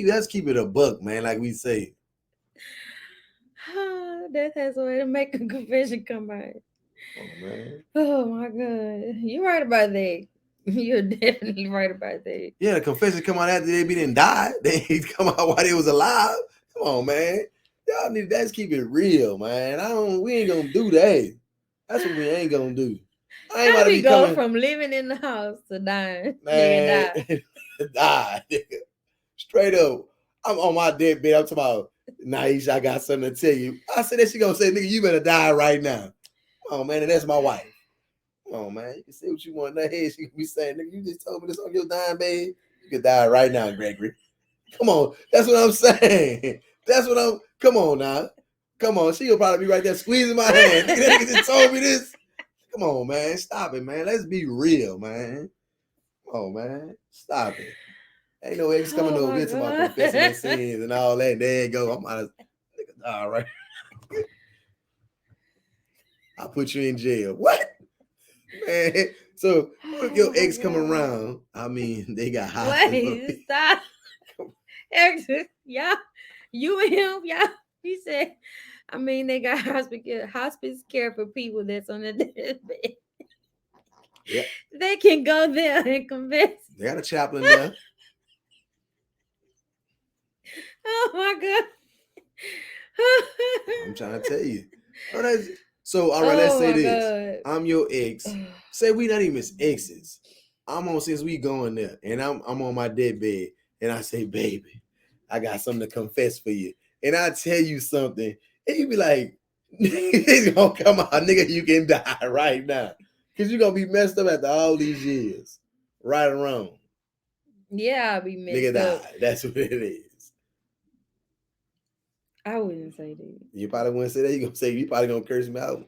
Let's keep it a buck, man, like we say. Death has a way to make a confession come out. Oh, man. Oh, my God. You're right about that. You're definitely right about that. Yeah, the confessions come out after they didn't die. They come out while they was alive. Come on, man. Y'all need that's keep it real, man. We ain't gonna do that. That's what we ain't gonna do. I ain't How about to we be go coming from living in the house to dying? Man, nigga die. Nigga. Straight up. I'm on my deathbed. I'm talking about Naisha, I got something to tell you. I said that she gonna say, nigga, you better die right now. Come on, man, and that's my wife. Come on, man. You can say what you want in that head. She can be saying, nigga, you just told me this on your dying bed. You can die right now, Gregory. Come on. That's what I'm saying. Come on now. Come on. She'll probably be right there squeezing my hand. That nigga just told me this. Come on, man. Stop it, man. Let's be real, man. Come on, man. Stop it. Ain't no ex coming over here about confessing their sins and all that. There you go. I'm out of all right. I'll put you in jail. What? Man. So if your ex come around, I mean, they got hot. Wait, stop. Yeah, you and him, yeah. He said, I mean, they got hospice care for people that's on the deathbed. Yeah. They can go there and confess. They got a chaplain there. Oh my God. I'm trying to tell you. So, all right, let's say this. God. I'm your ex. Say we not even exes. I'm on since we going there, and I'm on my deathbed, and I say, baby, I got something to confess for you. And I tell you something, and you be like, it's gonna come out, nigga, you can die right now. Because you're gonna be messed up after all these years. Right or wrong? Yeah, I'll be Nigga messed up. died. That's what it is. I wouldn't say that. You probably wouldn't say that. You probably gonna curse me out.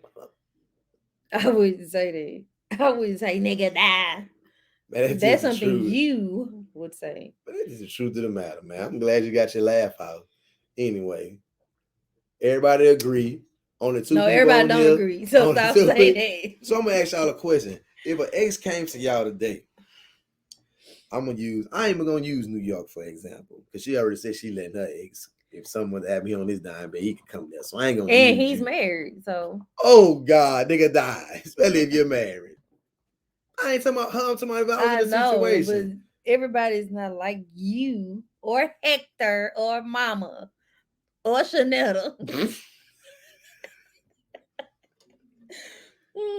I wouldn't say that. I wouldn't say nigga die. Man, that's That's just the something truth. you would say. But that's just the truth of the matter, man. I'm glad you got your laugh out. Anyway, everybody agree on the two No, people everybody on don't here. agree. So On the stop two saying people. that. So I'm gonna ask y'all a question. If an ex came to y'all today, I ain't even gonna use New York for example, because she already said she letting her ex. If someone had me on this dime, but he could come there. So I ain't gonna And use he's you. married, so Oh God, nigga die. Especially if you're married. I ain't talking about her, I'm talking about if I was in I a know, but situation. everybody's not like you or Hector or Mama or Shanetta.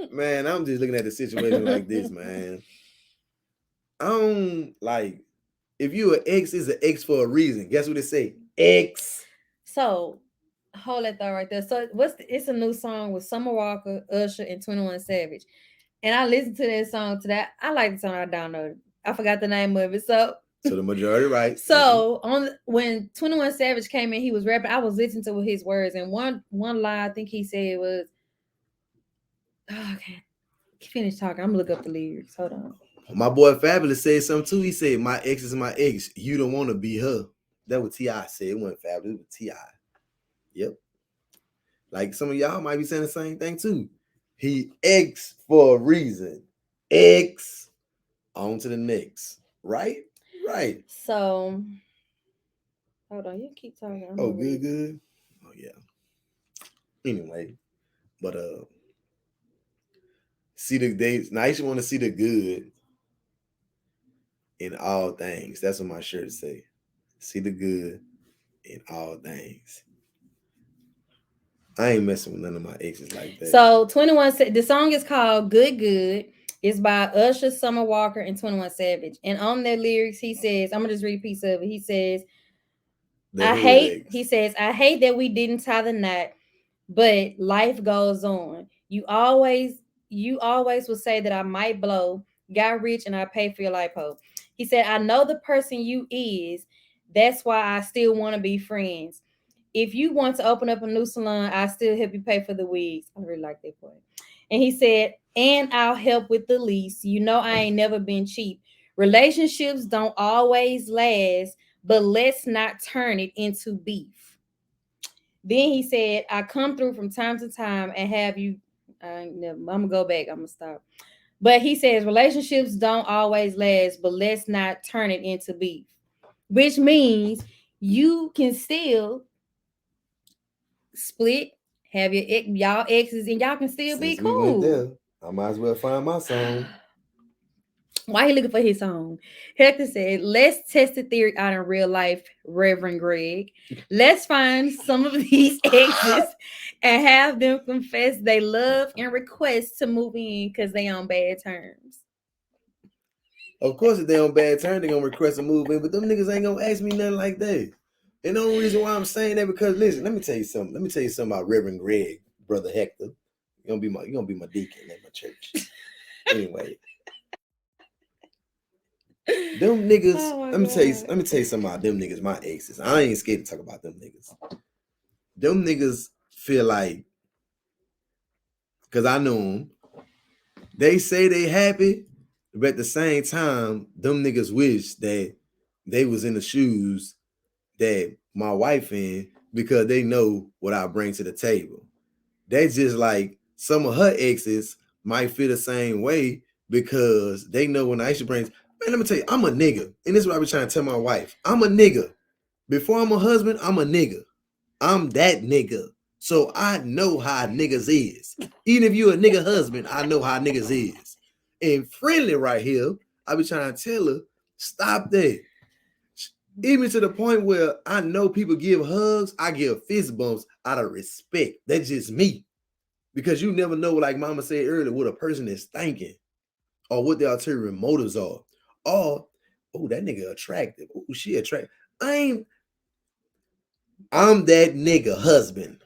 Man, I'm just looking at the situation like this, man. I don't like if you an ex is an ex for a reason. Guess what they say? Ex. So hold that thought right there. So it's a new song with Summer Walker, Usher, and 21 Savage. And I listened to that song today. I like the song I downloaded. I forgot the name of it. So the majority right. When 21 Savage came in, he was rapping. I was listening to his words, and one line I think he said was, "Oh, okay, finish talking. I'm gonna look up the lyrics. Hold on." My boy Fabulous said something too. He said, "My ex is my ex. You don't want to be her." That what T.I. said. It wasn't Fabulous. It was T.I. Yep. Like some of y'all might be saying the same thing too. He ex for a reason. Ex. On to the next. Right? Right. So hold on, you keep talking. I'm Oh, gonna read. good. Oh yeah. Anyway, but see the days. Now you want to see the good in all things. That's what my shirt say. See the good in all things. I ain't messing with none of my exes like that. So 21, the song is called "Good Good." It's by Usher, Summer Walker, and 21 Savage. And on their lyrics, he says, "I'm gonna just read a piece of it." He says, He says, "I hate that we didn't tie the knot, but life goes on. You always will say that I might blow, got rich, and I pay for your lipo." He said, "I know the person you is. That's why I still want to be friends. If you want to open up a new salon, I still help you pay for the wigs." I really like that point. And he said, "And I'll help with the lease. You know, I ain't never been cheap. Relationships don't always last, but let's not turn it into beef." Then he said, "I come through from time to time and have you." I'm gonna go back. I'm gonna stop. But he says relationships don't always last, but let's not turn it into beef, which means you can still split, have y'all exes, and y'all can still be Since we went cool. there, I might as well find my song. Why he looking for his song? Hector said, "Let's test the theory out in real life, Reverend Greg. Let's find some of these exes and have them confess they love and request to move in because they on bad terms." Of course, if they on bad terms, they gonna request a move in, but them niggas ain't gonna ask me nothing like that. And the only reason why I'm saying that because listen, let me tell you something. Let me tell you something about Reverend Greg, Brother Hector. You're gonna be my deacon at my church. Anyway. Them niggas, Oh let me tell you something about them niggas, my exes. I ain't scared to talk about them niggas. Them niggas feel like, cause I know them, they say they happy, but at the same time, them niggas wish that they was in the shoes that my wife in because they know what I bring to the table. That's just like some of her exes might feel the same way because they know when Aisha brings, man, let me tell you, I'm a nigga. And this is what I be trying to tell my wife. I'm a nigga. Before I'm a husband, I'm a nigga. I'm that nigga. So I know how niggas is. Even if you a nigga husband, I know how niggas is. And Friendly right here, I be trying to tell her, stop that. Even to the point where I know people give hugs, I give fist bumps out of respect. That's just me. Because you never know, like Mama said earlier, what a person is thinking or what their ulterior motives are. Or, oh, that nigga attractive. Oh, she attractive. I'm that nigga husband.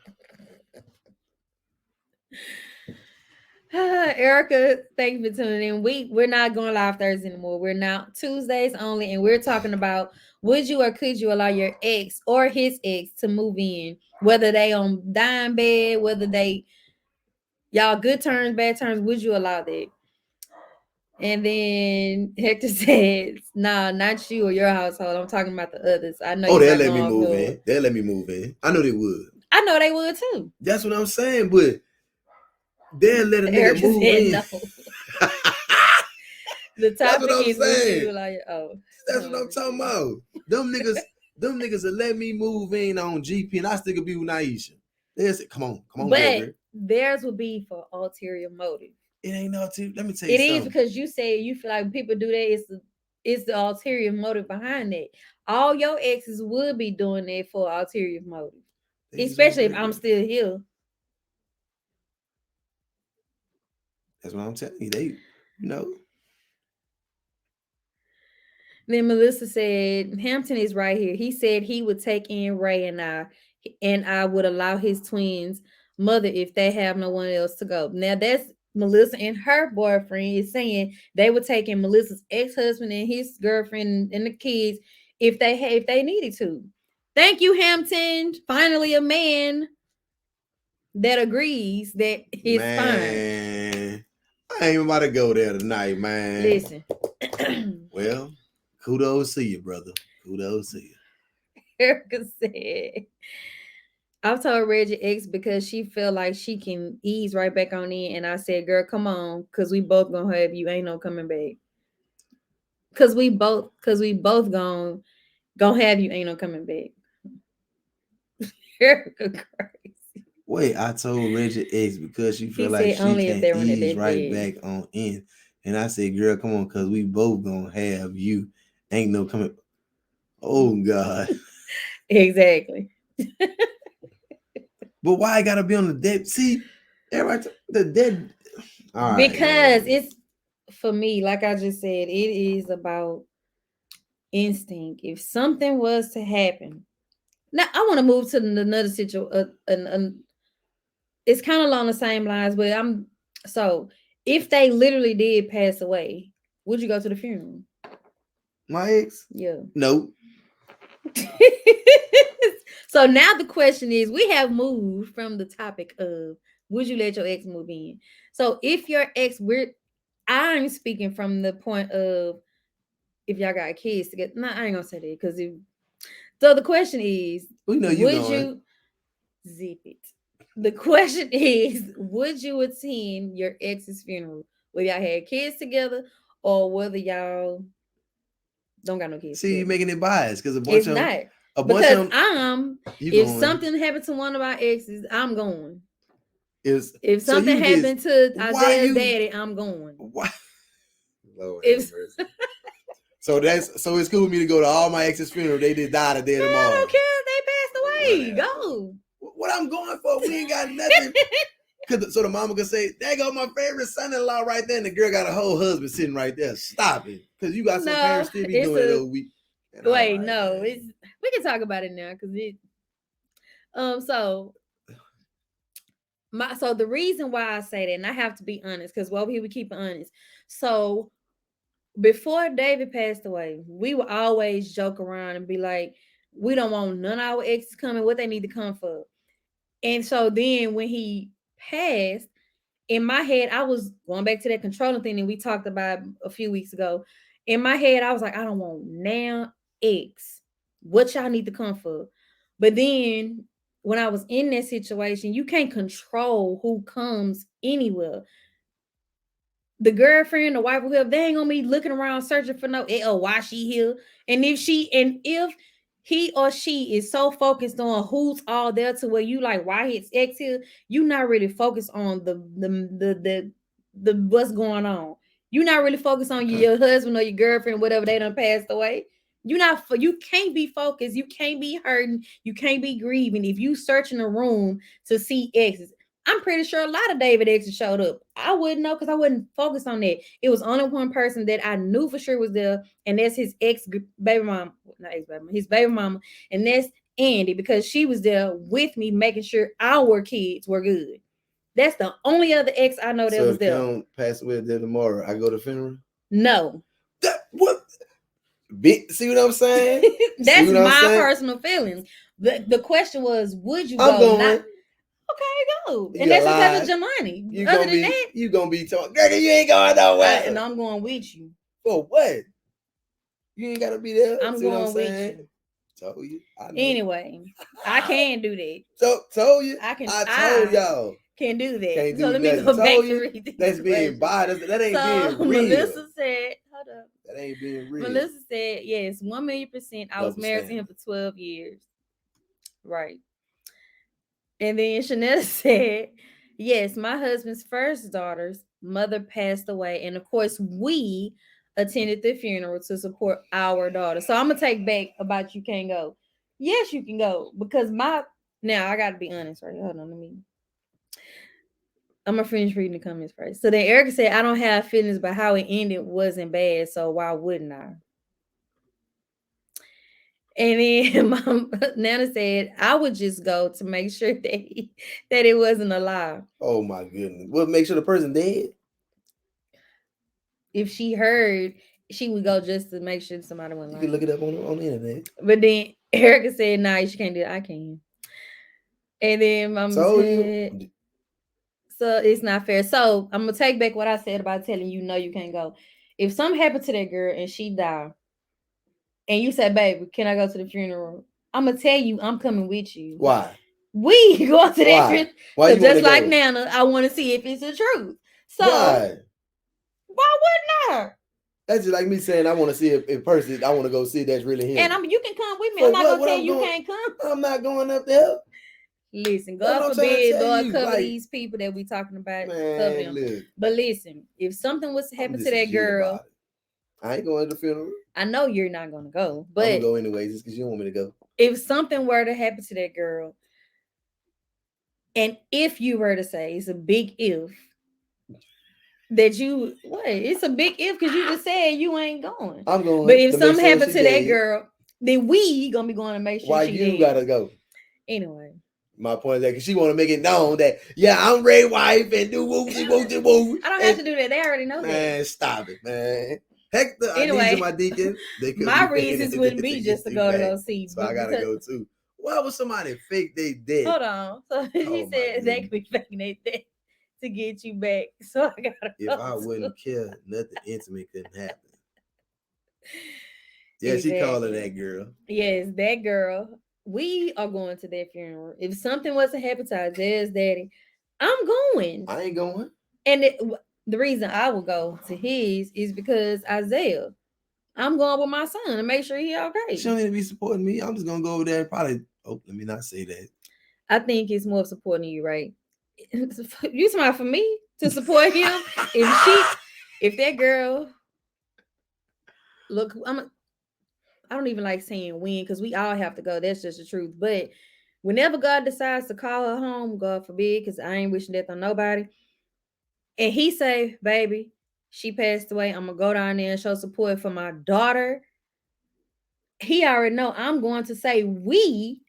Erica, thank you for tuning in. We're not going live Thursday anymore. We're now Tuesdays only, and we're talking about would you or could you allow your ex or his ex to move in, whether they on dime bed, whether they y'all good terms, bad terms. Would you allow that? And then Hector says, "Nah, not you or your household. I'm talking about the others. I know Oh, you're they'll not let me going move for in. it. They'll let me move in. I know they would. I know they would too." That's what I'm saying. But they'll let a nigga Erica move said, in. "No." The That's what topic I'm is, would you saying. allow your That's what I'm talking about. Them niggas will let me move in on GP and I still could be with Naisha. They say, come on, But Gregory. theirs would be for ulterior motive. It ain't no let me tell you It is something. because you say you feel like when people do that, it's the ulterior motive behind it. All your exes would be doing that for ulterior motive, They just want especially if I'm Gregory. still here. That's what I'm telling you. They, you know, Then Melissa said, Hampton is right here. He said he would take in Ray and I would allow his twins' mother if they have no one else to go. Now that's Melissa and her boyfriend is saying they would take in Melissa's ex-husband and his girlfriend and the kids if they needed to. Thank you, Hampton. Finally, a man that agrees that it's fine. man, I ain't about to go there tonight, man. Listen. Well, kudos to you, brother. Kudos to you. Erica said, I've told Reggie X because she feel like she can ease right back on in. And I said, girl, come on, because we both gonna have you. Ain't no coming back. Cause we both gonna have you. Ain't no coming back. Erica crazy. Wait, I told Reggie X because she He feel like said she only if can they're on the ease right deathbed. back on in. And I said, girl, come on, cause we both gonna have you. Ain't no coming. Oh God. Exactly. But why I gotta be on the dead? See, everybody the dead. All right, Because man. it's for me, like I just said, it is about instinct. If something was to happen, now I want to move to another situation. It's kind of along the same lines, but so if they literally did pass away, would you go to the funeral? My ex? Yeah. No. So now the question is, we have moved from the topic of would you let your ex move in? So if your ex, I'm speaking from the point of if y'all got kids together. No, I ain't gonna say that because so the question is, We know you would going. you zip it? The question is, would you attend your ex's funeral whether y'all had kids together or whether y'all don't got no kids See, you together? making it biased because It's not a bunch because of them, you if going something happened to one of our exes, I'm going. is If so something you just happened to why Isaiah's you daddy, I'm going. why Lord have If mercy. So it's cool with me to go to all my ex's funeral. They just died a day I tomorrow. don't care if they passed away, Whatever. go. What I'm going for? We ain't got nothing. So the mama could say, "There go my favorite son-in-law right there," and the girl got a whole husband sitting right there. Stop it, because you got some parents still be doing it over week. Wait, no, it's we can talk about it now because so the reason why I say that, and I have to be honest, because well, we keep it honest. So before David passed away, we would always joke around and be like, we don't want none of our exes coming, what they need to come for. And so then when he passed, in my head, I was going back to that controlling thing that we talked about a few weeks ago. In my head, I was like, I don't want now X. What y'all need to come for? But then when I was in that situation, you can't control who comes anywhere. The girlfriend, the wife, whoever, they ain't gonna be looking around searching for no why she here. And if he or she is so focused on who's all there to where you like why his ex here, you not really focused on the what's going on. You not really focused on your husband or your girlfriend, whatever they done passed away. You can't be focused, you can't be hurting, you can't be grieving if you searching a room to see exes. I'm pretty sure a lot of David exes showed up. I wouldn't know because I wasn't focused on that. It was only one person that I knew for sure was there, and that's his ex baby mom, not ex baby, his baby mama, and that's Andy because she was there with me, making sure our kids were good. That's the only other ex I know that So was if there. Kim passed away there tomorrow, I go to funeral. No. What? See what I'm saying? That's what I'm my saying? personal feelings. The question was, would you I'm go? going. Not okay, go. You And that's because lied. of Jamani. You Other gonna than be that, you gonna be talking, Gregor, you ain't going nowhere. and I'm going with you. For what? You ain't gotta be there. I'm See what I'm going with saying? you. Told you. I know. Anyway, I can do that. Told you. I can. I told y'all. Can do that. Can't So do let me nothing. go back Told to you. read this. That's being biased. That ain't So being real. Melissa said, hold up. That ain't being real. Melissa said, yes, 1,000,000%. I was married to him for 12 years. Right. And then Chanel said, yes, my husband's first daughter's mother passed away. And of course, we attended the funeral to support our daughter. So I'm going to take back about you can't go. Yes, you can go because now I got to be honest, right? Hold on, I'm gonna finish reading the comments first. So then Erica said, I don't have feelings, but how it ended wasn't bad. So why wouldn't I? And then Mom Nana said, I would just go to make sure that it wasn't a lie. Oh my goodness. Well, make sure the person dead. If she heard, she would go just to make sure somebody went lying. You can look it up on the internet. But then Erica said, nah, she can't do it. I can. And then Mama said, so it's not fair. So I'm gonna take back what I said about telling you no, you can't go. If something happened to that girl and she died, and you said, baby, can I go to the funeral? I'm gonna tell you, I'm coming with you. Why? We go to that funeral. Why you just like go? Nana, I want to see if it's the truth. So why wouldn't I? That's just like me saying I want to see a person. I want to go see that's really him. And you can come with me. So I'm not gonna tell you can't come. I'm not going up there. Listen, God forbid, Lord cover these people that we talking about. Man, look. But listen, if something was to happen to that girl, I ain't going to the funeral. I know you're not gonna go, but I'm gonna go anyways, just because you want me to go. If something were to happen to that girl, and if you were to say it's a big if, that you it's a big if because you just said you ain't going. I'm going. But if something happened to that girl, then we gonna be going to make sure. Why you gotta go? Anyway. My point is that because she want to make it known that I'm Ray's wife and do whoopsie whoopsie whoop. I don't have to do that. They already know that. Man, stop it, man. Hector, anyway, I need you, my deacon. My reasons wouldn't be just to go see. So I gotta go too. Why would somebody fake they dead? Hold on. So he said they could be faking they dead to get you back. So I gotta. If I wouldn't care, nothing intimate couldn't happen. Yeah, exactly. She calling that girl. Yes, that girl. We are going to that funeral. If something was to happen to Isaiah's daddy, I'm going. I ain't going. And the reason I will go to his is because Isaiah. I'm going with my son to make sure he okay. She don't need to be supporting me. I'm just gonna go over there and probably. Oh, let me not say that. I think it's more supporting you, right? You smart for me to support him. If that girl, look, I don't even like saying when because we all have to go. That's just the truth. But whenever God decides to call her home, God forbid, because I ain't wishing death on nobody. And he say, baby, she passed away. I'm going to go down there and show support for my daughter. He already know I'm going to say we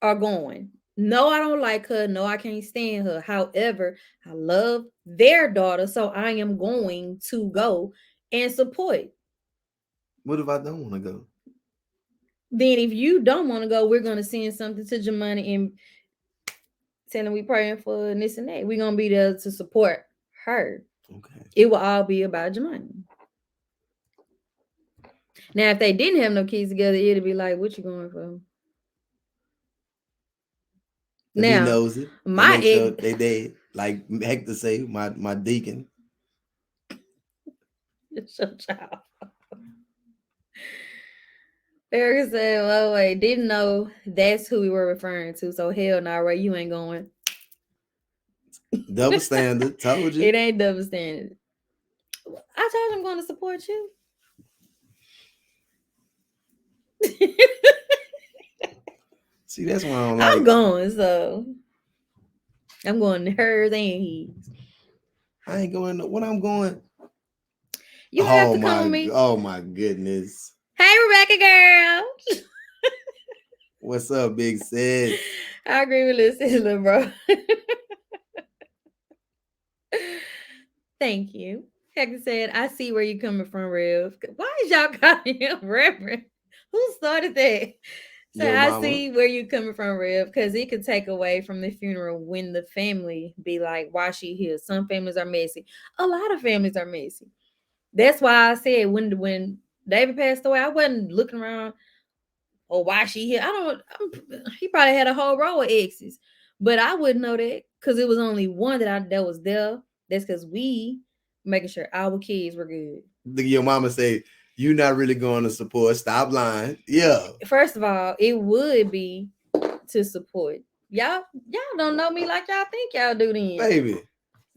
are going. No, I don't like her. No, I can't stand her. However, I love their daughter. So I am going to go and support. What if I don't want to go? Then if you don't want to go, we're going to send something to Jamani and tell him we praying for and this and that. We're going to be there to support her. Okay. It will all be about Jamani. Now, if they didn't have no kids together, it'd be like, what you going for? Now, he knows it. My sure they did. Like Hector say, my deacon. It's your child. Erica said, well, wait, didn't know that's who we were referring to. So hell no, Ray, you ain't going. Double standard. Told you. It ain't double standard. I told you I'm going to support you. See, that's why I don't like. I'm going, so I'm going to hers and his. I ain't going. When I'm going, you have to come with me. Oh my goodness. Hey, Rebecca girl. What's up, big sis? I agree with little sis, little bro. Thank you. Hector said, I see where you're coming from, Rev. Why is y'all calling him Reverend? Who started that? So Your I mama. see where you're coming from, Rev, because it could take away from the funeral when the family be like, why she here? Some families are messy. A lot of families are messy. That's why I said when David passed away, I wasn't looking around or why she here. He probably had a whole row of exes, but I wouldn't know that because it was only one that was there. That's because we making sure our kids were good. Your mama say you not really going to support. Stop lying. Yeah. First of all, it would be to support. Y'all don't know me like y'all think y'all do then. Baby.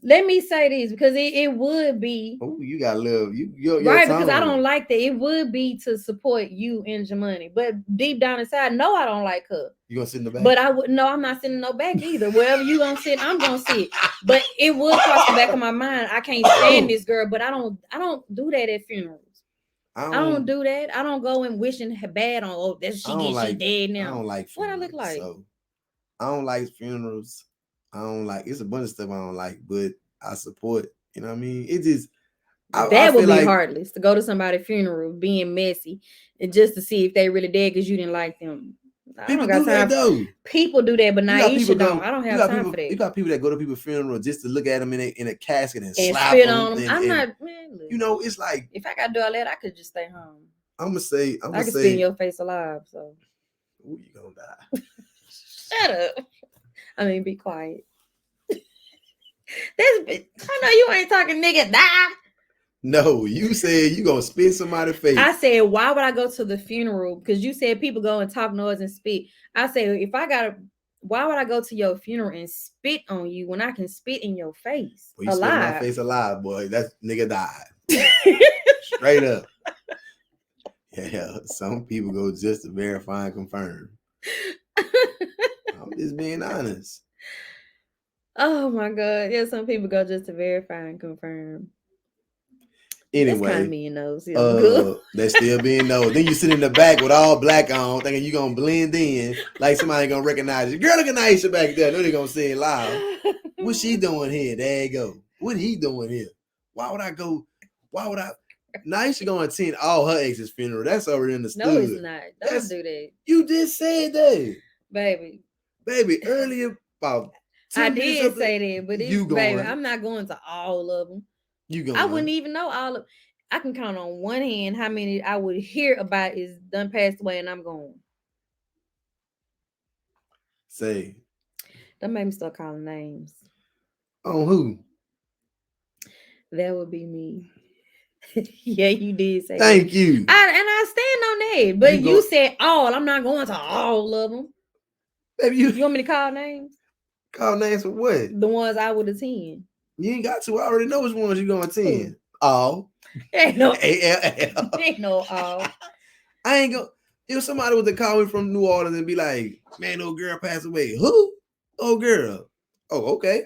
Let me say this because it would be. Oh, you got love. Your Right, because I tone. don't like that. It would be to support you and Jamani. But deep down inside, no, I don't like her. You gonna sit in the back? But I would no, I'm not sitting no back either. Wherever you gonna sit, I'm gonna sit. But it would cross the back of my mind. I can't stand this girl, but I don't do that at funerals. I don't do that. I don't go and wishing her bad on she's dead now. I don't like funerals. What I look like? So I don't like funerals. I don't like it's a bunch of stuff I don't like, but I support. You know what I mean? It just that would be heartless to go to somebody's funeral being messy and just to see if they really dead because you didn't like them. People do that though. People do that, but Naisha don't. I don't have time for that. You got people that go to people's funeral just to look at them in a casket and slap spit them on them. I'm not, man. Look, you know, it's like if I gotta do all that, I could just stay home. I'm gonna say, I can spit in your face alive. So, ooh, you gonna die? Shut up. I mean, be quiet. I know you ain't talking, nigga. Die. No, you said you gonna spit somebody's face. I said, why would I go to the funeral? Because you said people go and talk noise and spit. I said, why would I go to your funeral and spit on you when I can spit in your face? Well, you spit in my face alive, boy. That nigga died. Straight up. Yeah, some people go just to verify and confirm. I'm just being honest. Oh my God. Yeah, some people go just to verify and confirm. Anyway, that's kind of being nosy. They're still being nosy. Then you sit in the back with all black on, thinking you're gonna blend in like somebody gonna recognize you. Girl, look at Naisha back there. I know they're gonna say it loud. What's she doing here? There you go. What he doing here? Why would I go? Why would I? Naisha gonna attend all her ex's funeral. That's already understood. No, it's not. Don't do that. You just said that, baby. Earlier about. I did say that, but baby, I'm not going to all of them. I wouldn't even know all of. I can count on one hand how many I would hear about is done passed away, and I'm going. Say. Don't make me start calling names. On who? That would be me. Yeah, you did say. Thank you. I stand on that, but you said all. I'm not going to all of them. Baby, you want me to call names? Call names for what? The ones I would attend. You ain't got to. I already know which ones you're gonna attend. All. Ain't no ALL. Ain't no all. I ain't gonna. If somebody was to call me from New Orleans and be like, "Man, old girl passed away." Who? Oh, girl. Oh, okay.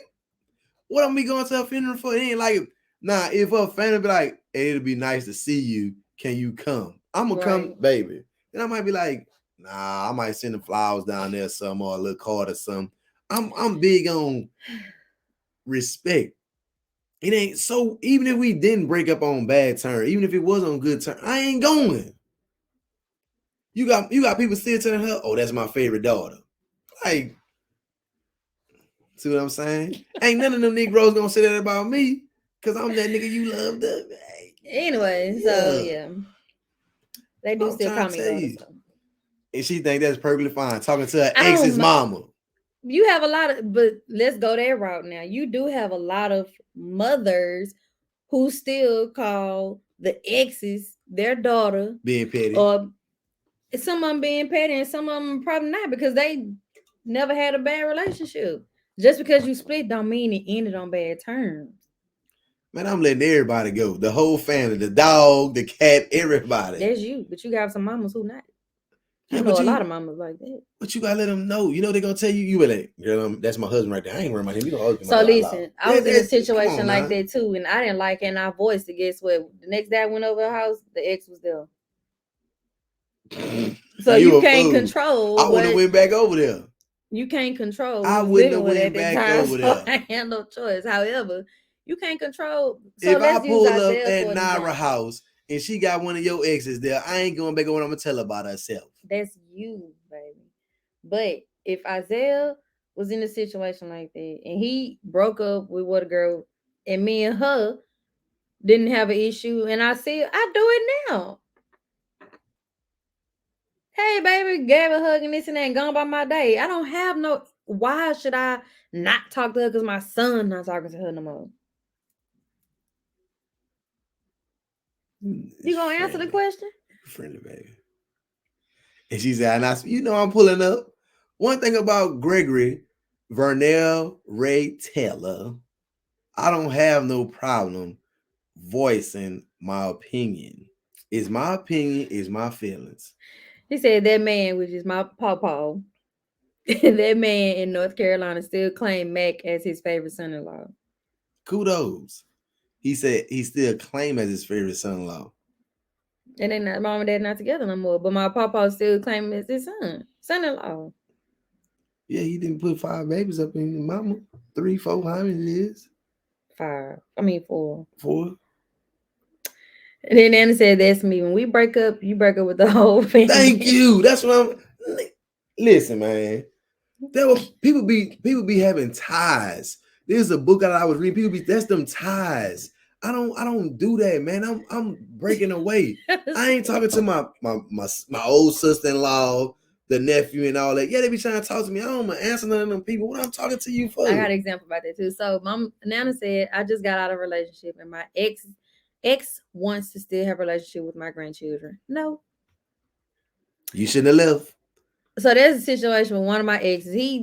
What am we going to her funeral for? It ain't like, nah. If her family be like, "Hey, it'll be nice to see you. Can you come?" I'm gonna come, baby. And I might be like, "Nah." I might send the flowers down there, some or a little card or something. I'm big on respect. It ain't so. Even if we didn't break up on bad terms, even if it was on good terms, I ain't going. You got people still telling her, "Oh, that's my favorite daughter." Like, see what I'm saying? Ain't none of them Negroes gonna say that about me because I'm that nigga you loved. Anyway, so yeah, they do still call me. And she think that's perfectly fine. Talking to her ex's mama. You have a lot of, but let's go that route now. You do have a lot of mothers who still call the exes their daughter being petty, or some of them being petty, and some of them probably not because they never had a bad relationship. Just because you split don't mean it ended on bad terms. Man, I'm letting everybody go. The whole family, the dog, the cat, everybody. That's you, but you got some mamas who not. I know a lot of mamas like that. But you gotta let them know. You know they're gonna tell you. You be like, girl, that's my husband right there. I ain't worried about him. You know, so listen, I was in a situation like that too, and I didn't like it. And I voiced it. Guess what? The next day I went over the house, the ex was there. So you can't control. I would have went back over there. You can't control. I wouldn't have went back over there. So I had no choice. However, You can't control. So If I let's use pull up Isaiah at for an Naira example. house and she got one of your exes there, I ain't going back on what I'm gonna tell her about herself. That's you, baby. But if Isaiah was in a situation like that and he broke up with what a girl and me and her didn't have an issue and I do it now. Hey baby, gave a hug and this and that and gone by my day. I don't have no why should I not talk to her because my son not talking to her no more? It's You gonna answer the friendly. question? Friendly, baby. And she said, and I'm pulling up. One thing about Gregory Vernell Ray Taylor, I don't have no problem voicing my opinion. Is my opinion, is my feelings. He said that man, which is my pawpaw, that man in North Carolina still claimed Mac as his favorite son-in-law. Kudos. He said he still claim as his favorite son-in-law. And they not mom and dad not together no more. But my papa still claiming as his son-in-law. Yeah, he didn't put 5 babies up in his mama. 3, 4, how many it is? 5. I mean 4. 4. And then Nana said, "That's me. When we break up, you break up with the whole family." Thank you. That's what I'm. Listen, man. There were people be having ties. There's a book that I was reading. That's them ties. I don't do that, man. I'm breaking away. I ain't talking to my old sister-in-law, the nephew, and all that. Yeah, they be trying to talk to me. I don't answer none of them people. What I'm talking to you for? I got an example about that too. So Mom Nana said, I just got out of a relationship and my ex wants to still have a relationship with my grandchildren. No. You shouldn't have left. So there's a situation with one of my exes. He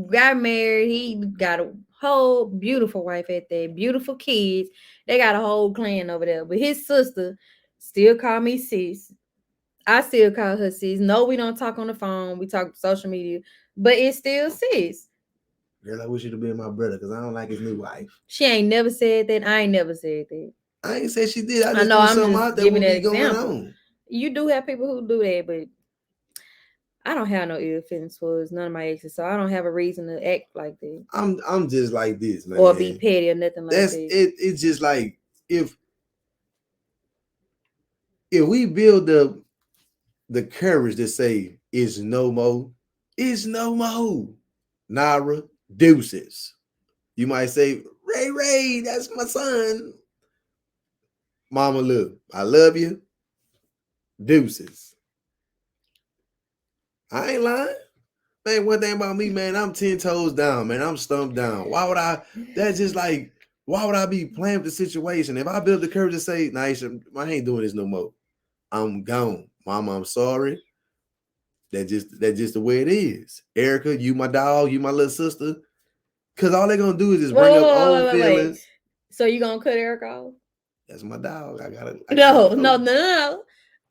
got married. He got a whole beautiful wife at that, beautiful kids. They got a whole clan over there. But his sister still call me sis. I still call her sis. No, we don't talk on the phone. We talk social media, but it's still sis. Girl, I wish you to be my brother because I don't like his new wife. She ain't never said that. I ain't never said that. I ain't say she did. I I just know. threw I'm something just out there giving what that be going example. on. You do have people who do that, but I don't have no ill feelings towards none of my exes, so I don't have a reason to act like that. I'm just like this, man. Or be petty or nothing like That's that. It's just like if we build the courage to say it's no more, it's no more. Naira, deuces. You might say, Ray, that's my son. Mama, look, I love you. Deuces. I ain't lying. Man, one thing about me, man, I'm 10 toes down, man. I'm stumped down. That's just like, why would I be playing with the situation? If I build the courage to say, Naisha, I ain't doing this no more. I'm gone. Mama, I'm sorry. That's just the way it is. Erica, you my dog, you my little sister. Cause all they're gonna do is just bring up old feelings. So you gonna cut Erica off? That's my dog. I gotta No.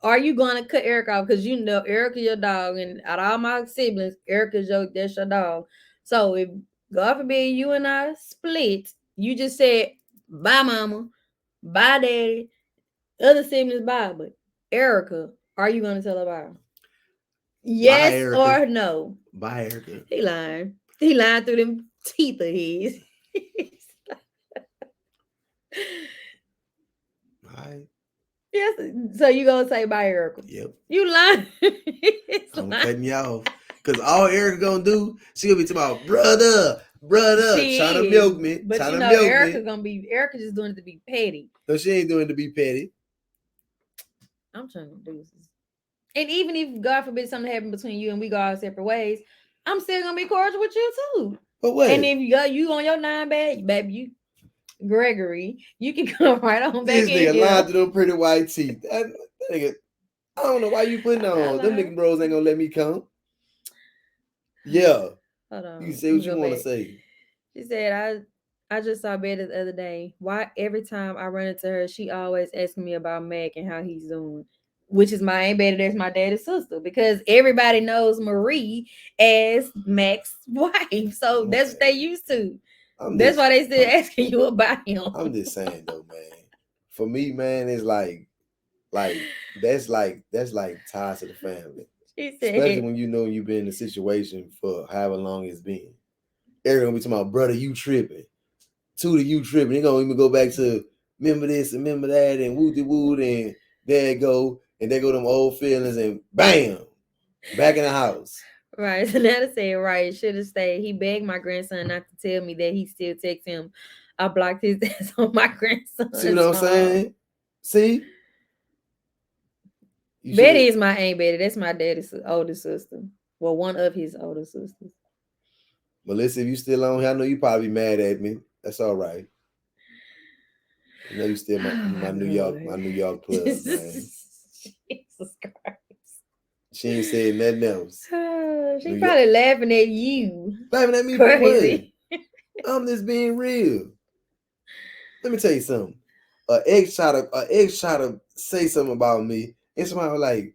Are you gonna cut Erica off? Because you know Erica your dog, and out of all my siblings, Erica's that's your dog. So if God forbid you and I split, you just said bye mama, bye daddy, other siblings bye, but Erica, are you gonna tell her bye? Yes or no? Bye, Erica. He lying. He lying through them teeth of his. Bye. Yes. So you gonna say bye, Erica? Yep. You lying. I'm cutting you off. Cause all Erica gonna do, she gonna be talking about brother, trying to milk me. But you know, Erica just doing it to be petty. No, she ain't doing it to be petty. I'm trying to do this. And even if God forbid something happen between you and we go our separate ways, I'm still gonna be cordial with you too. But what? And if you on your 9 bag, baby, you Gregory, you can come right on back in here. This nigga lied to them pretty white teeth. That nigga, I don't know why you putting on. Them nigga bros ain't gonna let me come. Yeah. Hold on. You say what you want to say. She said, I just saw Betty the other day. Why every time I run into her, she always asking me about Mac and how he's doing. Which is my Aunt Betty, that's my daddy's sister. Because everybody knows Marie as Mac's wife. So that's what they used to. That's why they still asking you about him. I'm just saying though, man. For me, man, it's like that's ties to the family. She said, especially when you know you've been in a situation for however long it's been. Eric gonna be talking about, brother, you tripping. Tuda, you tripping. They gonna even go back to remember this and remember that and woo woo and there it go. And there go them old feelings and bam, back in the house. Right. So now to say it right, should have stayed. He begged my grandson not to tell me that he still texts him. I blocked his ass on my grandson. See what I'm saying? See? Betty is my Aunt Betty. That's my daddy's older sister. Well, one of his older sisters. Melissa, if you still on here, I know you probably mad at me. That's all right. I know you still my New York plug, man. Jesus Christ. She ain't saying nothing else. She probably laughing at you. Laughing at me crazy. For what? I'm just being real. Let me tell you something. An ex try to say something about me, and somebody was like,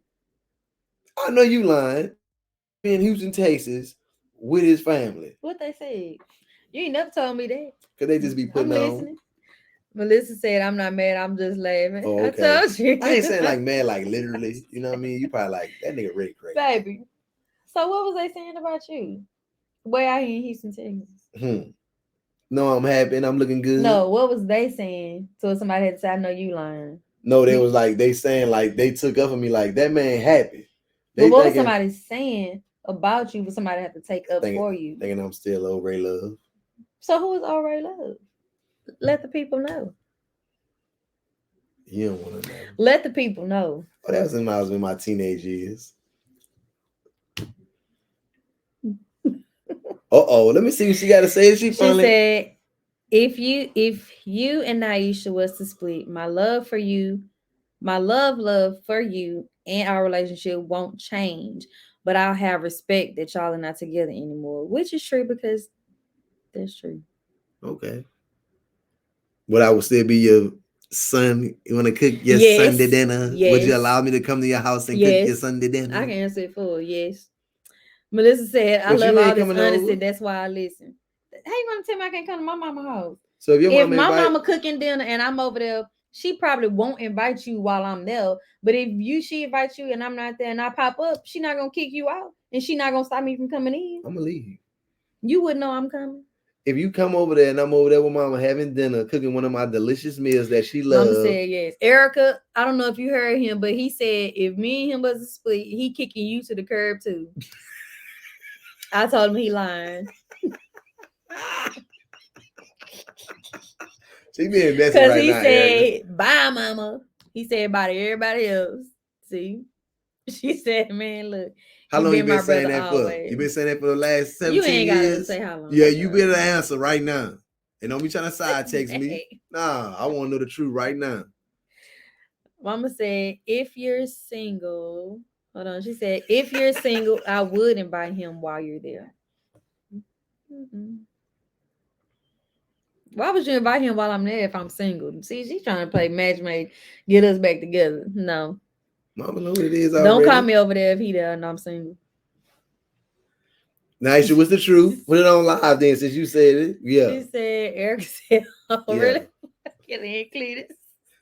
I know you lying. Be in Houston, Texas, with his family. What they said? You ain't never told me that. Could they just be putting on? Listening. Melissa said, I'm not mad, I'm just laughing. Oh, okay. I told you. I ain't saying like mad, like literally. You know what I mean? You probably like, that nigga really crazy. Baby. So what was they saying about you? Way out here in Houston, Texas. No, I'm happy and I'm looking good. No, what was they saying? So somebody had to say, I know you lying. No, they was like, they saying like, they took up for me like, that man happy. But what was somebody saying about you, but somebody had to take up for you? Thinking I'm still old Ray Love. So who is old Ray Love? Let the people know. You don't want to know. Let the people know. Oh, that was when I was in my teenage years. Let me see what she got to say. She said, if you and Naisha was to split, my love for you and our relationship won't change, but I'll have respect that y'all are not together anymore, which is true because that's true. Okay. But I will still be your son. You want to cook your Sunday dinner? Yes. Would you allow me to come to your house and cook your Sunday dinner? I can answer it for yes. Melissa said, I love all this honesty. That's why I listen. How you gonna tell me I can't come to my mama's house? So if my mama cooking dinner and I'm over there, she probably won't invite you while I'm there. But if she invites you and I'm not there and I pop up, she not gonna kick you out and she not gonna stop me from coming in. I'm gonna leave. You wouldn't know I'm coming. If you come over there and I'm over there with mama having dinner, cooking one of my delicious meals that she loves. Mama said yes. Erica, I don't know if you heard him, but he said if me and him was a split, he kicking you to the curb too. I told him he lying. She being messy right now. Because he said, bye, mama. He said bye to everybody else. See? She said, man, look. How long you been saying that for? You been saying that for the last 17 years? You ain't got to say how long. Yeah, you better answer right now. And don't be trying to side text me. Nah, I want to know the truth right now. Mama said, if you're single, hold on. She said, if you're single, I would invite him while you're there. Mm-hmm. Why would you invite him while I'm there if I'm single? See, she's trying to play matchmake, get us back together. No. Mama know what it is already. Don't call me over there if he there and I'm single. Naisha, what's the truth? Put it on live then since you said it. Yeah. She said, Erica said, oh, yeah. Really? Get in, Cletus.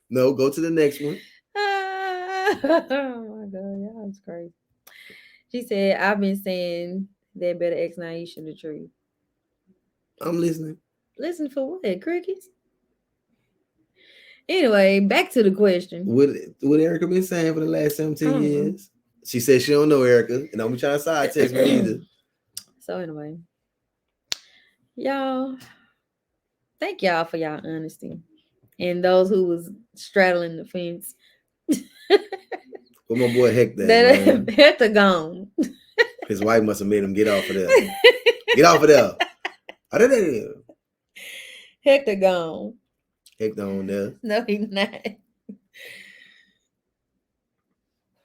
No, go to the next one. Oh my God, y'all was crazy. She said, I've been saying that better ex Naisha the truth. I'm listening. Listen for what? Crickets? Anyway, back to the question. What Erica been saying for the last 17 years? She said she don't know Erica, and don't be trying to side text me either. So anyway, y'all, thank y'all for y'all honesty. And those who was straddling the fence. Well, my boy Hector. Hector gone. His wife must have made him get off of there. Get off of there. Hector gone. Hector on there. No, he's not.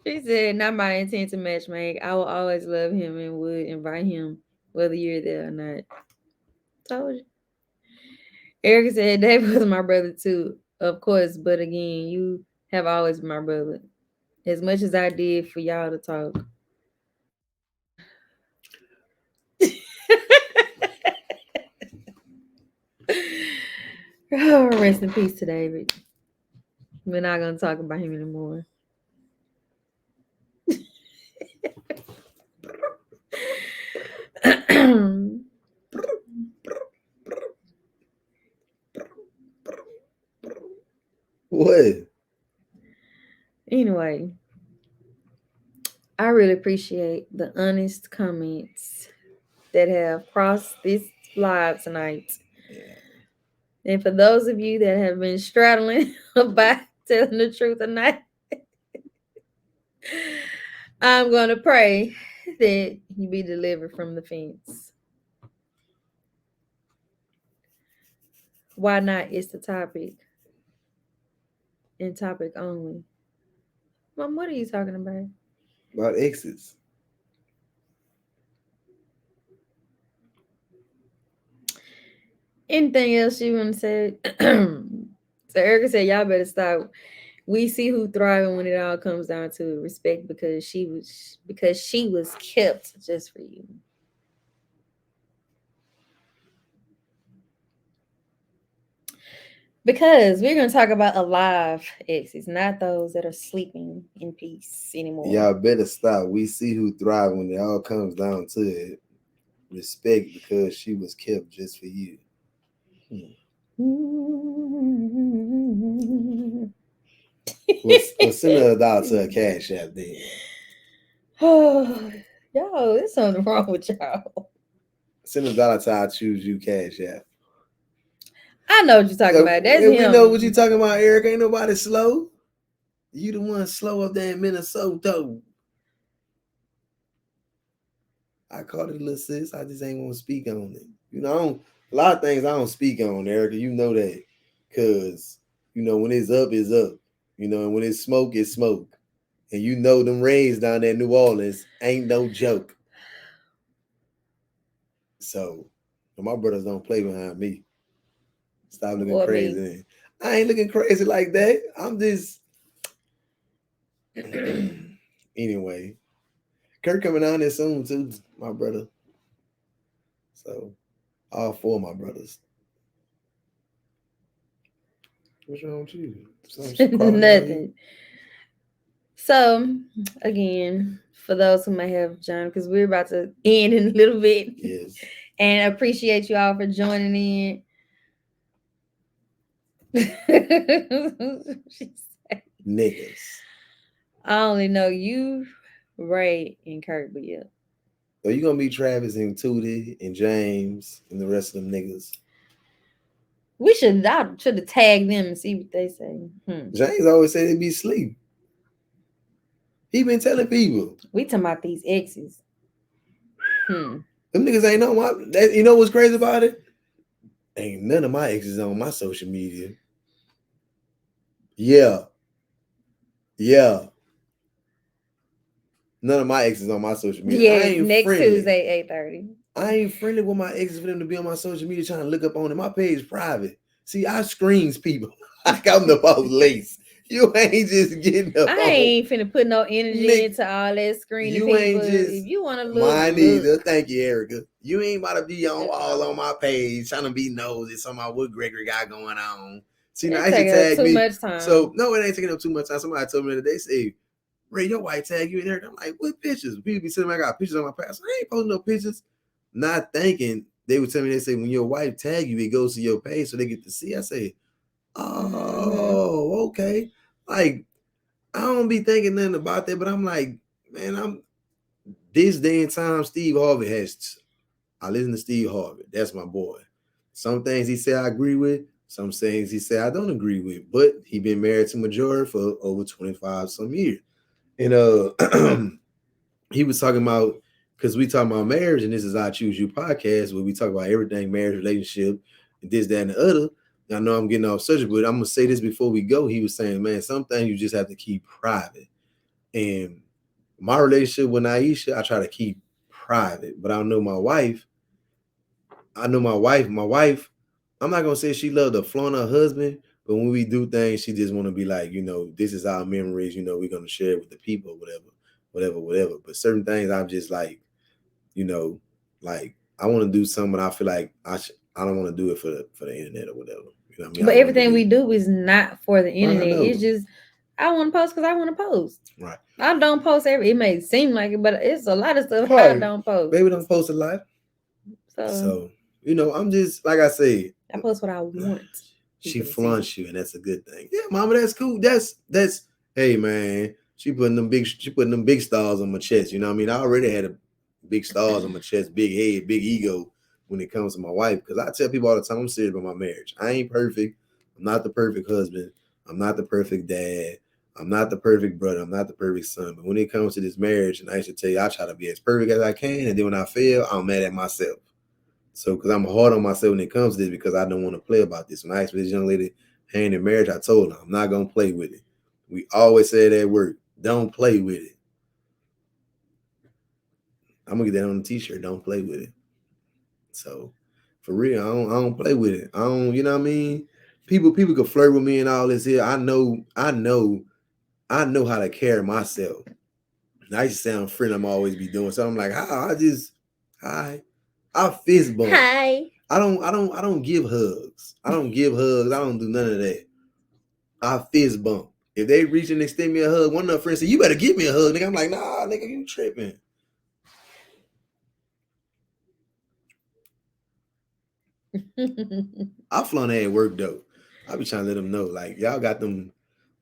She said, not my intent to matchmake. I will always love him and would invite him whether you're there or not. Told you. Erica said, Dave was my brother too, of course. But again, you have always been my brother. As much as I did for y'all to talk. Oh, rest in peace to David. We're not going to talk about him anymore. Anyway, I really appreciate the honest comments that have crossed this live tonight. Yeah. And for those of you that have been straddling about telling the truth or not, I'm going to pray that you be delivered from the fence. Why not? It's the topic and topic only. Mom, what are you talking about? About exes. Anything else you want to say? So Erica said, "Y'all better stop. We see who thriving when it all comes down to respect because she was kept just for you." Because we're gonna talk about alive exes, not those that are sleeping in peace anymore. Y'all better stop. We see who thrive when it all comes down to it. Respect because she was kept just for you. Well, send her $1 to a cash app then. Oh, yo, there's something wrong with y'all. Send $1 to I Choose You cash app. I know what you're talking about. That's we him. know what you're talking about, Eric. Ain't nobody slow. You the one slow up there in Minnesota. I called it a little sis. I just ain't want to speak on it. You know, a lot of things I don't speak on, Erica. You know that. Because, you know, when it's up, it's up. You know, and when it's smoke, it's smoke. And you know them Rays down there in New Orleans ain't no joke. So, my brothers don't play behind me. Stop looking Or crazy. me. I ain't looking crazy like that. I'm just... Anyway. Kurt coming down there soon, too, my brother. So, all 4 of my brothers. What's wrong with you? Nothing. So, again, for those who may have joined, because we're about to end in a little bit. Yes. And I appreciate you all for joining in. She said, Niggas. I only know you, Ray, and Kurt, but yeah. So you gonna be Travis and Tootie and James and the rest of them niggas. I should have tagged them and see what they say. James always said he'd be asleep. He been telling people. We talking about these exes. Them niggas ain't on my... You know what's crazy about it? Ain't none of my exes on my social media. Yeah. None of my exes on my social media. Yeah, I ain't next friendly. Tuesday, 8:30. I ain't friendly with my exes for them to be on my social media trying to look up on it. My page private. See, I screens people. Like I'm the police. You ain't just getting up. I ain't finna put no energy into all that screening people. Ain't just, if you want to look, mine either. Thank you, Erica. You ain't about to be all on my page trying to be nosy. Somehow what Gregory got going on. See, now I should tag me. Much time. So no, it ain't taking up too much time. Somebody told me that they say, Ray, your white tag you in there. I'm like, what pictures? People be sitting there, I got pictures on my page. I ain't posting no pictures. Not thinking they would tell me, they say, when your wife tag you, it goes to your page so they get to see. I say, oh, okay. Like, I don't be thinking nothing about that, but I'm like, man, this day and time, Steve Harvey I listen to Steve Harvey. That's my boy. Some things he said I agree with. Some things he said I don't agree with. But he been married to Majority for over 25 some years. And he was talking about, because we talking about marriage, and this is I Choose You podcast, where we talk about everything, marriage, relationship, and this, that, and the other. I know I'm getting off subject, but I'm gonna say this before we go. He was saying, man, some things you just have to keep private. And my relationship with Naisha, I try to keep private. But I know my wife. My wife, I'm not gonna say she loved to flaunt her husband, but when we do things, she just want to be like, you know, this is our memories, you know, we're gonna share it with the people, whatever. But certain things I'm just like, you know, like I want to do something, I feel like I don't want to do it for the internet or whatever. You know what I mean? But everything we do is not for the internet. It's just I want to post because I want to post. Right. I don't post it may seem like it, but it's a lot of stuff I don't post. Baby don't post a lot. So you know, I'm just like I say. I post what I want. She flaunts you, and that's a good thing. Yeah, mama, that's cool. That's Hey man, she putting them big stars on my chest. You know what I mean? I already had a big stars on my chest, big head, big ego when it comes to my wife. Because I tell people all the time, I'm serious about my marriage. I ain't perfect. I'm not the perfect husband. I'm not the perfect dad. I'm not the perfect brother. I'm not the perfect son. But when it comes to this marriage, and I used to tell you, I try to be as perfect as I can. And then when I fail, I'm mad at myself. So, because I'm hard on myself when it comes to this, because I don't want to play about this. When I asked this young lady, hand in marriage, I told her I'm not gonna play with it. We always say that word. Don't play with it. I'm gonna get that on a t-shirt. Don't play with it. So, for real, I don't play with it. I don't. You know what I mean? People can flirt with me and all this here. I know how to carry myself. And I used to sound friend. I'm always be doing. So I'm like, hi. I fist bump. Hi. I don't give hugs. I don't give hugs. I don't do none of that. I fist bump. If they reach and extend me a hug, one of their friends say, "You better give me a hug, nigga." I'm like, "Nah, nigga, you tripping." I flaunt that at work though. I be trying to let them know, like, y'all got them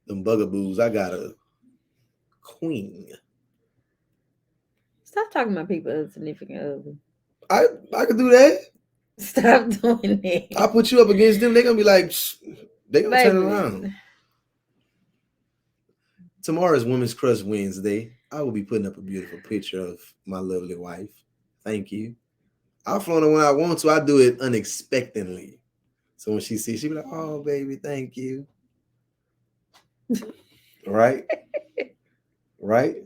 bugaboos. I got a queen. Stop talking about people's significant other. I could do that. Stop doing I that. put you up against them. They gonna be like, they gonna turn around. Baby. Tomorrow is Women's Crush Wednesday. I will be putting up a beautiful picture of my lovely wife. Thank you. I flaunt it when I want to. I do it unexpectedly. So when she sees, she be like, "Oh, baby, thank you." Right? Right?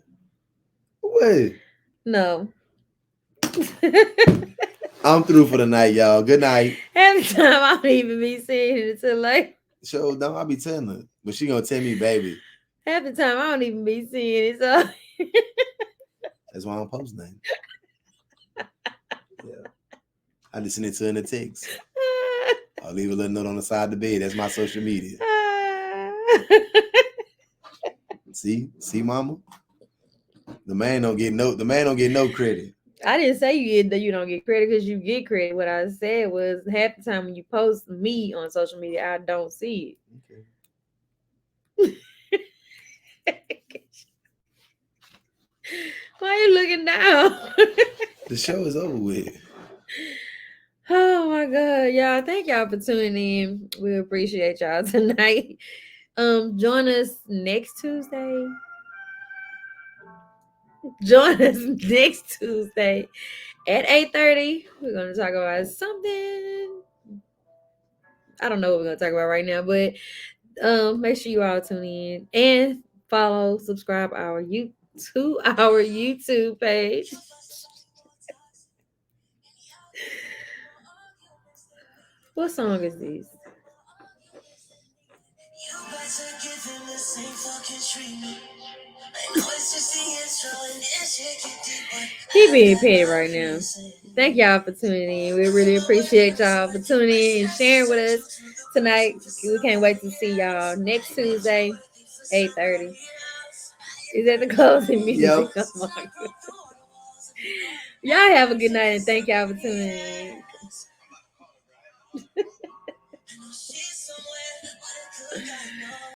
What? No. I'm through for the night, y'all. Good night. Every time I don't even be seeing it until like So no, I'll be telling her, but she gonna tell me, baby. half the time I don't even be seeing it. So That's why I'm posting that. Yeah, I just send it to her in a text. I'll leave a little note on the side of the bed. That's my social media. See, mama. The man don't get no credit. I didn't say you don't get credit because you get credit. What I said was half the time when you post me on social media, I don't see Okay. it. Why are you looking down? The show is over with. Oh my god, y'all! Thank y'all for tuning in. We appreciate y'all tonight. Join us next Tuesday. Join us next Tuesday at 8:30. We're gonna talk about something. I don't know what we're gonna talk about right now, but make sure you all tune in and follow, subscribe our YouTube page. What song is this? He being petty right now. Thank y'all for tuning in. We really appreciate y'all for tuning in and sharing with us tonight. We can't wait to see y'all next Tuesday, 8:30. Is that the closing music? Yep. Oh my God. Y'all have a good night and thank y'all for tuning in.